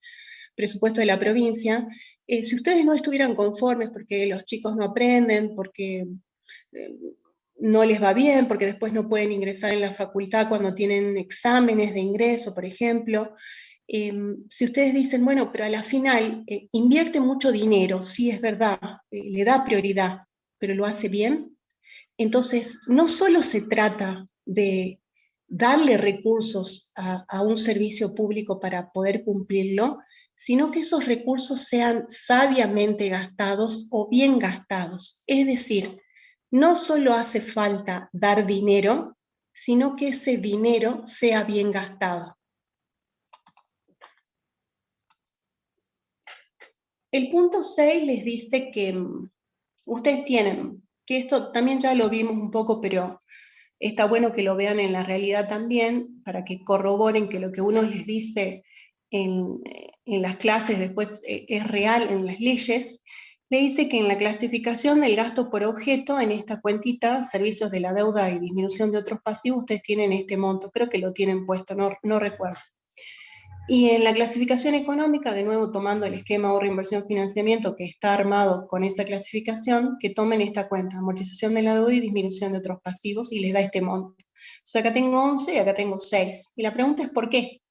presupuesto de la provincia, si ustedes no estuvieran conformes porque los chicos no aprenden, porque eh, no les va bien, porque después no pueden ingresar en la facultad cuando tienen exámenes de ingreso, por ejemplo, si ustedes dicen, bueno, pero a la final invierte mucho dinero, sí es verdad, le da prioridad, pero lo hace bien, entonces no solo se trata de darle recursos a un servicio público para poder cumplirlo, sino que esos recursos sean sabiamente gastados o bien gastados. Es decir, no solo hace falta dar dinero, sino que ese dinero sea bien gastado. El punto 6 les dice que ustedes tienen, que esto también ya lo vimos un poco, pero está bueno que lo vean en la realidad también, para que corroboren que lo que uno les dice en las clases después es real en las leyes. Le dice que en la clasificación del gasto por objeto, en esta cuentita, servicios de la deuda y disminución de otros pasivos, ustedes tienen este monto, creo que lo tienen puesto, no recuerdo. Y en la clasificación económica, de nuevo tomando el esquema ahorro, inversión, financiamiento que está armado con esa clasificación, que tomen esta cuenta, amortización de la deuda y disminución de otros pasivos, y les da este monto. O sea, acá tengo 11 y acá tengo 6. Y la pregunta es ¿por qué?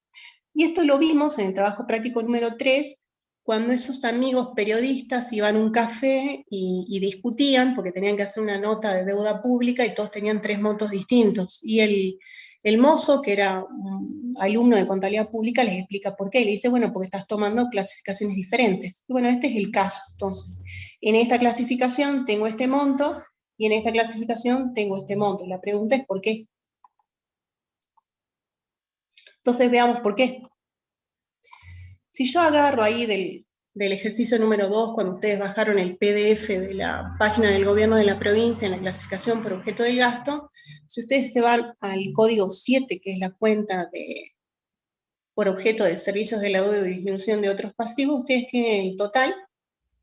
Y esto lo vimos en el trabajo práctico número 3, cuando esos amigos periodistas iban a un café y discutían, porque tenían que hacer una nota de deuda pública y todos tenían 3 montos distintos. Y el mozo, que era un alumno de contabilidad pública, les explica por qué. Le dice, bueno, porque estás tomando clasificaciones diferentes. Y bueno, este es el caso. Entonces, en esta clasificación tengo este monto y en esta clasificación tengo este monto. Y la pregunta es ¿por qué? Entonces veamos por qué. Si yo agarro ahí del ejercicio número 2, cuando ustedes bajaron el PDF de la página del gobierno de la provincia en la clasificación por objeto del gasto, si ustedes se van al código 7, que es la cuenta por objeto de servicios de la deuda y disminución de otros pasivos, ustedes tienen el total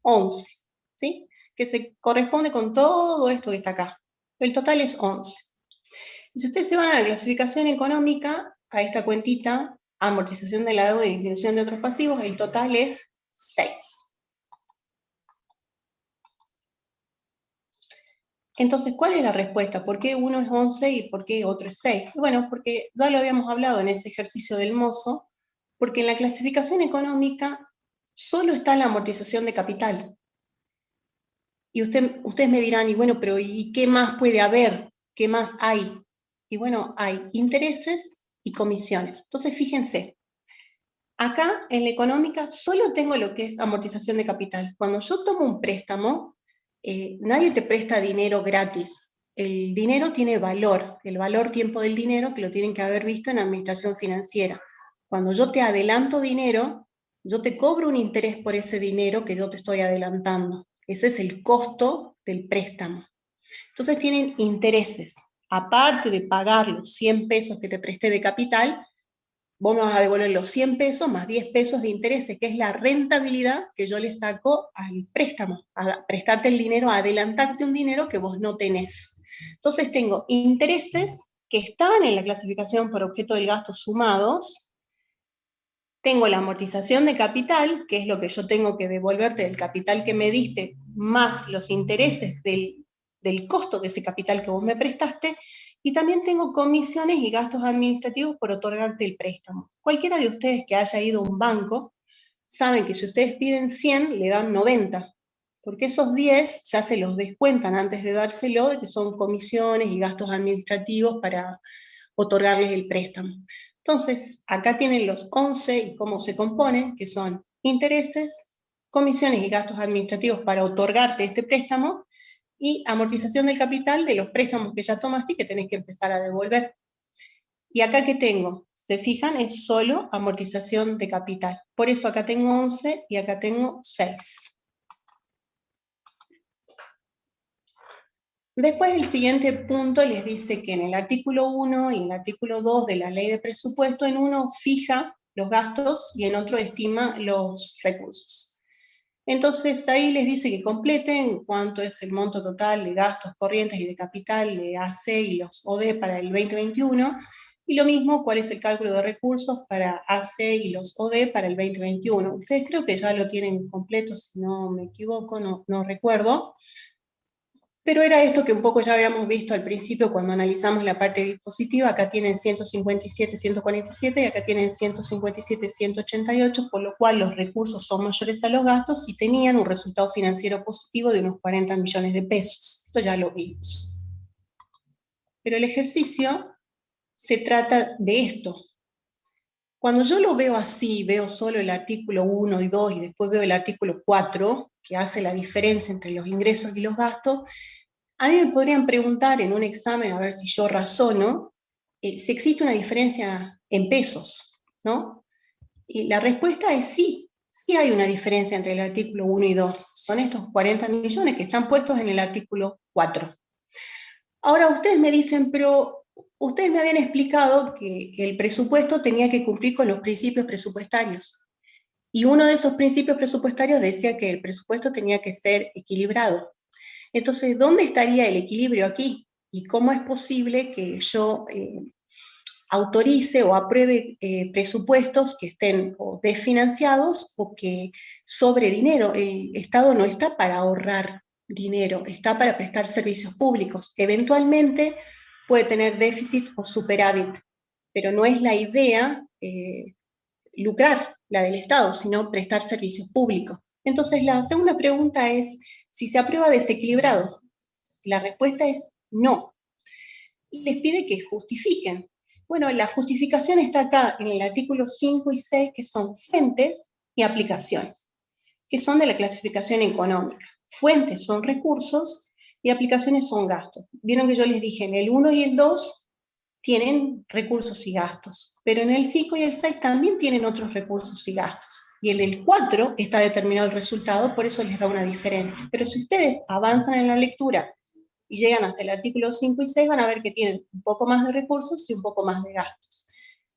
11, ¿sí? Que se corresponde con todo esto que está acá. El total es 11. Y si ustedes se van a la clasificación económica, a esta cuentita, amortización de la deuda y disminución de otros pasivos, el total es 6. Entonces, ¿cuál es la respuesta? ¿Por qué uno es 11 y por qué otro es 6? Bueno, porque ya lo habíamos hablado en este ejercicio del mozo, porque en la clasificación económica solo está la amortización de capital. Y ustedes me dirán, y bueno, pero ¿y qué más puede haber? ¿Qué más hay? Y bueno, hay intereses y comisiones. Entonces, fíjense, acá en la económica solo tengo lo que es amortización de capital. Cuando yo tomo un préstamo, nadie te presta dinero gratis. El dinero tiene valor, el valor tiempo del dinero que lo tienen que haber visto en administración financiera. Cuando yo te adelanto dinero, yo te cobro un interés por ese dinero que yo te estoy adelantando. Ese es el costo del préstamo. Entonces tienen intereses. Aparte de pagar los 100 pesos que te presté de capital, vos me vas a devolver los 100 pesos más 10 pesos de intereses, que es la rentabilidad que yo le saco al préstamo, a prestarte el dinero, a adelantarte un dinero que vos no tenés. Entonces tengo intereses que están en la clasificación por objeto del gasto sumados, tengo la amortización de capital, que es lo que yo tengo que devolverte del capital que me diste, más los intereses del costo de ese capital que vos me prestaste, y también tengo comisiones y gastos administrativos por otorgarte el préstamo. Cualquiera de ustedes que haya ido a un banco, saben que si ustedes piden 100, le dan 90, porque esos 10 ya se los descuentan antes de dárselo, de que son comisiones y gastos administrativos para otorgarles el préstamo. Entonces, acá tienen los 11 y cómo se componen, que son intereses, comisiones y gastos administrativos para otorgarte este préstamo, y amortización del capital de los préstamos que ya tomaste y que tenés que empezar a devolver. Y acá que tengo, se fijan, es solo amortización de capital. Por eso acá tengo 11 y acá tengo 6. Después el siguiente punto les dice que en el artículo 1 y en el artículo 2 de la ley de presupuesto, en uno fija los gastos y en otro estima los recursos. Entonces ahí les dice que completen cuánto es el monto total de gastos corrientes y de capital de AC y los OD para el 2021, y lo mismo cuál es el cálculo de recursos para AC y los OD para el 2021. Ustedes creo que ya lo tienen completo, si no me equivoco, no recuerdo. Pero era esto que un poco ya habíamos visto al principio cuando analizamos la parte dispositiva. Acá tienen 157, 147 y acá tienen 157, 188, por lo cual los recursos son mayores a los gastos y tenían un resultado financiero positivo de unos 40 millones de pesos. Esto ya lo vimos. Pero el ejercicio se trata de esto. Cuando yo lo veo así, veo solo el artículo 1 y 2 y después veo el artículo 4, que hace la diferencia entre los ingresos y los gastos, a mí me podrían preguntar en un examen, a ver si yo razono, si existe una diferencia en pesos, ¿no? Y la respuesta es sí, sí hay una diferencia entre el artículo 1 y 2. Son estos 40 millones que están puestos en el artículo 4. Ahora ustedes me dicen, pero ustedes me habían explicado que el presupuesto tenía que cumplir con los principios presupuestarios. Y uno de esos principios presupuestarios decía que el presupuesto tenía que ser equilibrado. Entonces, ¿dónde estaría el equilibrio aquí? ¿Y cómo es posible que yo autorice o apruebe presupuestos que estén o desfinanciados o que sobre dinero? El Estado no está para ahorrar dinero, está para prestar servicios públicos. Eventualmente puede tener déficit o superávit, pero no es la idea lucrar, la del Estado, sino prestar servicios públicos. Entonces, la segunda pregunta es si se aprueba desequilibrado. La respuesta es no. Y les pide que justifiquen. Bueno, la justificación está acá en el artículo 5 y 6, que son fuentes y aplicaciones, que son de la clasificación económica. Fuentes son recursos y aplicaciones son gastos. Vieron que yo les dije, en el 1 y el 2 tienen recursos y gastos, pero en el 5 y el 6 también tienen otros recursos y gastos. Y en el 4 está determinado el resultado, por eso les da una diferencia. Pero si ustedes avanzan en la lectura y llegan hasta el artículo 5 y 6, van a ver que tienen un poco más de recursos y un poco más de gastos.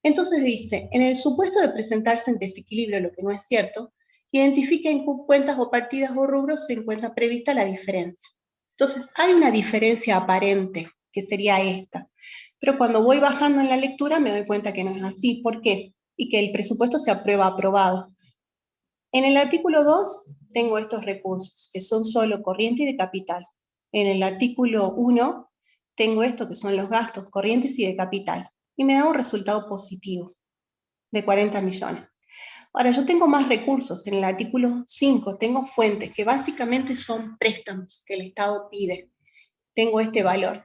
Entonces dice, en el supuesto de presentarse en desequilibrio, lo que no es cierto, identifiquen en cuentas o partidas o rubros se encuentra prevista la diferencia. Entonces hay una diferencia aparente, que sería esta. Pero cuando voy bajando en la lectura me doy cuenta que no es así. ¿Por qué? Y que el presupuesto se aprueba aprobado. En el artículo 2 tengo estos recursos, que son solo corriente y de capital. En el artículo 1 tengo esto, que son los gastos corrientes y de capital. Y me da un resultado positivo de 40 millones. Ahora, yo tengo más recursos. En el artículo 5 tengo fuentes, que básicamente son préstamos que el Estado pide. Tengo este valor.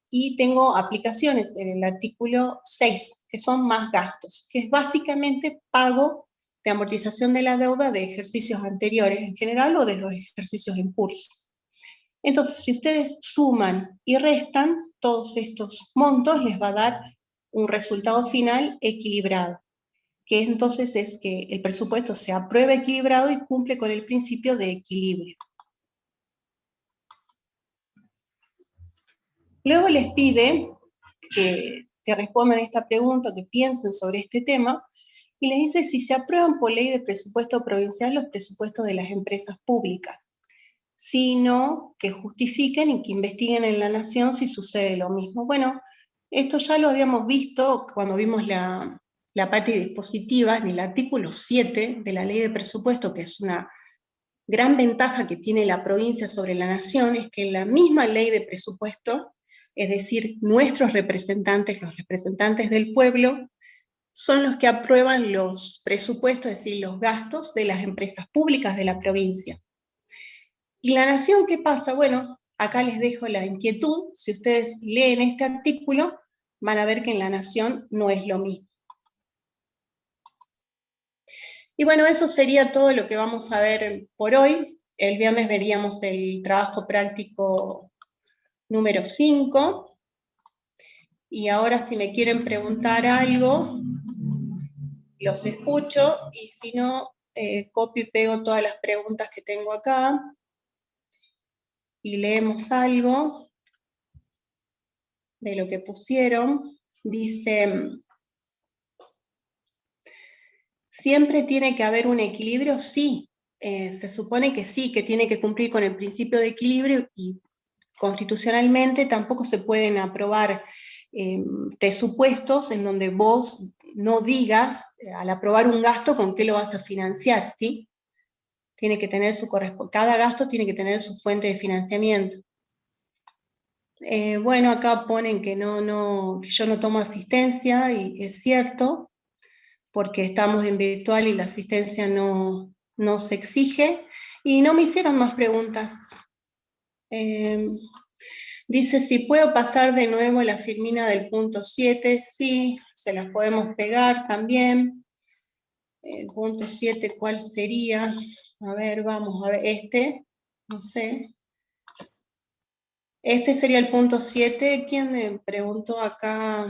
Y tengo aplicaciones en el artículo 6, que son más gastos, que es básicamente pago de amortización de la deuda de ejercicios anteriores en general o de los ejercicios en curso. Entonces, si ustedes suman y restan todos estos montos, les va a dar un resultado final equilibrado, que entonces es que el presupuesto se aprueba equilibrado y cumple con el principio de equilibrio. Luego les pide que respondan esta pregunta, que piensen sobre este tema, y les dice si se aprueban por ley de presupuesto provincial los presupuestos de las empresas públicas, sino que justifiquen y que investiguen en la Nación si sucede lo mismo. Bueno, esto ya lo habíamos visto cuando vimos la parte dispositiva en el artículo 7 de la ley de presupuesto, que es una gran ventaja que tiene la provincia sobre la Nación, es que en la misma ley de presupuesto, es decir, nuestros representantes, los representantes del pueblo, son los que aprueban los presupuestos, es decir, los gastos de las empresas públicas de la provincia. ¿Y la Nación qué pasa? Bueno, acá les dejo la inquietud. Si ustedes leen este artículo, van a ver que en la Nación no es lo mismo. Y bueno, eso sería todo lo que vamos a ver por hoy. El viernes veríamos el trabajo práctico número 5. Y ahora si me quieren preguntar algo, los escucho, y si no, copio y pego todas las preguntas que tengo acá, y leemos algo de lo que pusieron. Dice, ¿siempre tiene que haber un equilibrio? Sí, se supone que sí, que tiene que cumplir con el principio de equilibrio, y constitucionalmente tampoco se pueden aprobar presupuestos en donde vos no digas, al aprobar un gasto, con qué lo vas a financiar, ¿sí? Tiene que tener cada gasto tiene que tener su fuente de financiamiento. Bueno, acá ponen que que yo no tomo asistencia, y es cierto, porque estamos en virtual y la asistencia no se exige, y no me hicieron más preguntas. Dice, si puedo pasar de nuevo la filmina del punto 7, sí, se las podemos pegar también. El punto 7, ¿cuál sería? A ver, vamos a ver, no sé. Este sería el punto 7. ¿Quién me preguntó acá?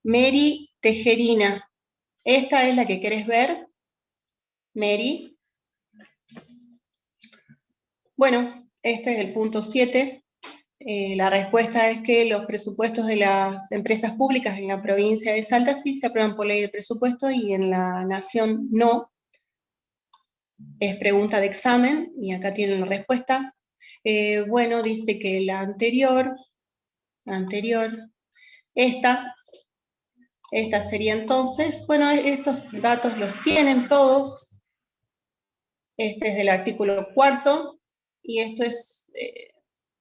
Mary Tejerina. ¿Esta es la que querés ver, Mary? Bueno, este es el punto 7. La respuesta es que los presupuestos de las empresas públicas en la provincia de Salta sí se aprueban por ley de presupuesto, y en la Nación no. Es pregunta de examen, y acá tienen la respuesta. Bueno, dice que la anterior, esta sería entonces, bueno, estos datos los tienen todos. Este es del artículo 4, y esto es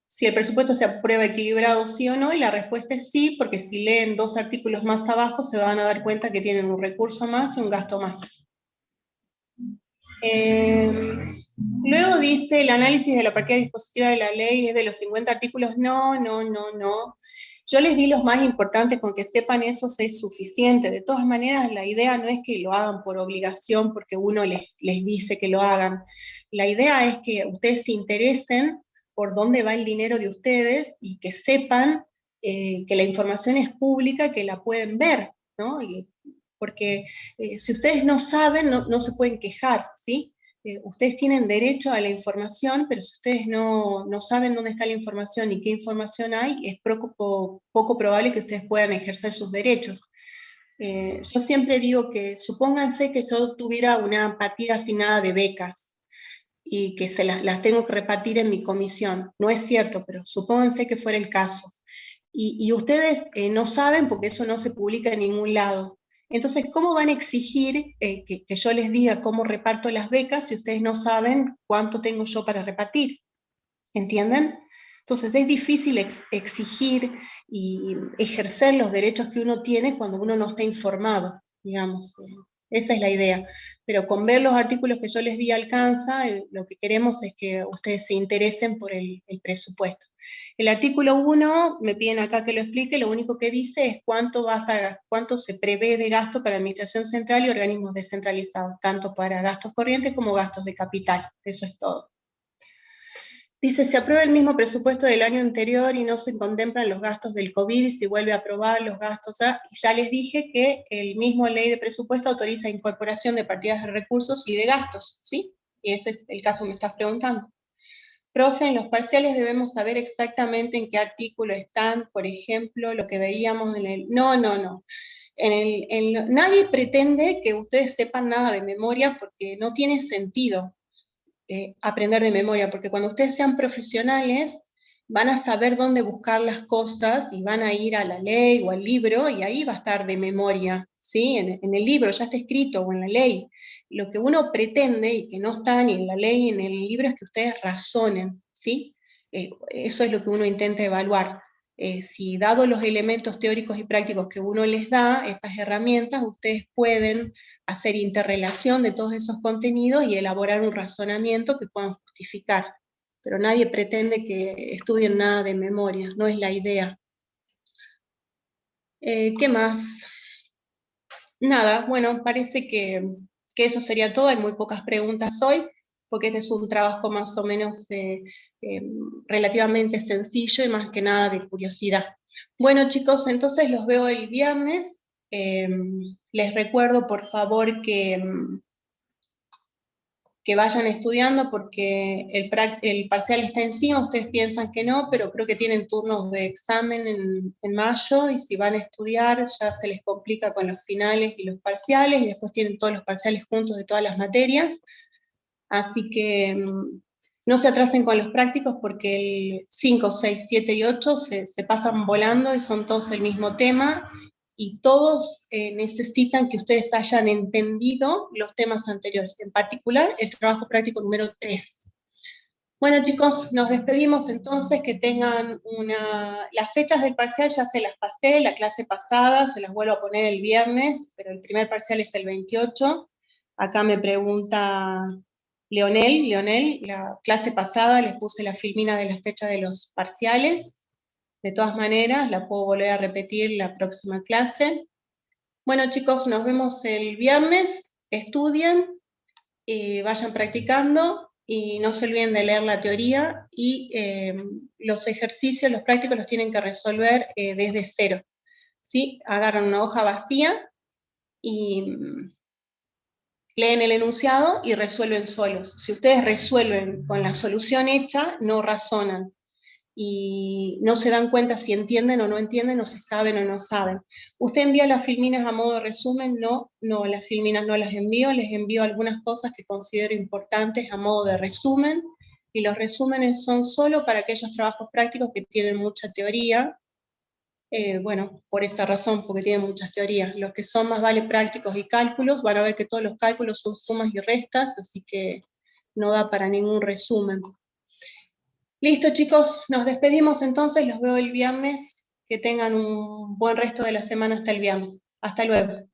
si el presupuesto se aprueba equilibrado, sí o no, y la respuesta es sí, porque si leen 2 artículos más abajo se van a dar cuenta que tienen un recurso más y un gasto más. Luego dice, el análisis de la partida dispositiva de la ley es de los 50 artículos. No. Yo les di los más importantes, con que sepan eso es suficiente. De todas maneras, la idea no es que lo hagan por obligación, porque uno les dice que lo hagan. La idea es que ustedes se interesen por dónde va el dinero de ustedes, y que sepan que la información es pública, que la pueden ver, ¿no? Porque si ustedes no saben, no se pueden quejar, ¿sí? Ustedes tienen derecho a la información, pero si ustedes no saben dónde está la información y qué información hay, es poco probable que ustedes puedan ejercer sus derechos. Yo siempre digo que supónganse que yo tuviera una partida asignada de becas y que las tengo que repartir en mi comisión. No es cierto, pero supónganse que fuera el caso. Y ustedes no saben, porque eso no se publica en ningún lado. Entonces, ¿cómo van a exigir que yo les diga cómo reparto las becas si ustedes no saben cuánto tengo yo para repartir? ¿Entienden? Entonces es difícil exigir y ejercer los derechos que uno tiene cuando uno no está informado, digamos. Esa es la idea. Pero con ver los artículos que yo les di alcanza, lo que queremos es que ustedes se interesen por el presupuesto. El artículo 1, me piden acá que lo explique, lo único que dice es cuánto se prevé de gasto para administración central y organismos descentralizados, tanto para gastos corrientes como gastos de capital. Eso es todo. Dice, se aprueba el mismo presupuesto del año anterior y no se contemplan los gastos del COVID y se vuelve a aprobar los gastos. Ya les dije que el mismo ley de presupuesto autoriza incorporación de partidas de recursos y de gastos, ¿sí? Y ese es el caso que me estás preguntando. Profe, en los parciales debemos saber exactamente en qué artículo están, por ejemplo, lo que veíamos en el... No. Nadie pretende que ustedes sepan nada de memoria porque no tiene sentido. Aprender de memoria, porque cuando ustedes sean profesionales van a saber dónde buscar las cosas y van a ir a la ley o al libro y ahí va a estar de memoria, ¿sí? En el libro ya está escrito o en la ley. Lo que uno pretende y que no está ni en la ley ni en el libro es que ustedes razonen, ¿sí? Eso es lo que uno intenta evaluar. Si dado los elementos teóricos y prácticos que uno les da, estas herramientas, ustedes pueden hacer interrelación de todos esos contenidos y elaborar un razonamiento que puedan justificar. Pero nadie pretende que estudien nada de memoria, no es la idea. ¿Qué más? Nada, bueno, parece que eso sería todo, hay muy pocas preguntas hoy, porque este es un trabajo más o menos relativamente sencillo y más que nada de curiosidad. Bueno chicos, entonces los veo el viernes. Les recuerdo por favor que vayan estudiando porque el parcial está encima, ustedes piensan que no, pero creo que tienen turnos de examen en mayo y si van a estudiar ya se les complica con los finales y los parciales y después tienen todos los parciales juntos de todas las materias. Así que no se atrasen con los prácticos porque el 5, 6, 7 y 8 se pasan volando y son todos el mismo tema y todos necesitan que ustedes hayan entendido los temas anteriores, en particular el trabajo práctico número 3. Bueno chicos, nos despedimos entonces, que tengan las fechas del parcial ya se las pasé, la clase pasada, se las vuelvo a poner el viernes, pero el primer parcial es el 28. Acá me pregunta Leonel, la clase pasada les puse la filmina de la fecha de los parciales. De todas maneras, la puedo volver a repetir la próxima clase. Bueno chicos, nos vemos el viernes, estudien, vayan practicando y no se olviden de leer la teoría y los ejercicios, los prácticos los tienen que resolver desde cero. ¿Sí? Agarran una hoja vacía y leen el enunciado y resuelven solos. Si ustedes resuelven con la solución hecha, no razonan y no se dan cuenta si entienden o no entienden, o si saben o no saben. ¿Usted envía las filminas a modo de resumen? No, las filminas no las envío, les envío algunas cosas que considero importantes a modo de resumen, y los resúmenes son solo para aquellos trabajos prácticos que tienen mucha teoría. Bueno, por esa razón, porque tienen muchas teorías. Los que son más vale prácticos y cálculos, van a ver que todos los cálculos son sumas y restas, así que no da para ningún resumen. Listo chicos, nos despedimos entonces, los veo el viernes, que tengan un buen resto de la semana hasta el viernes. Hasta luego.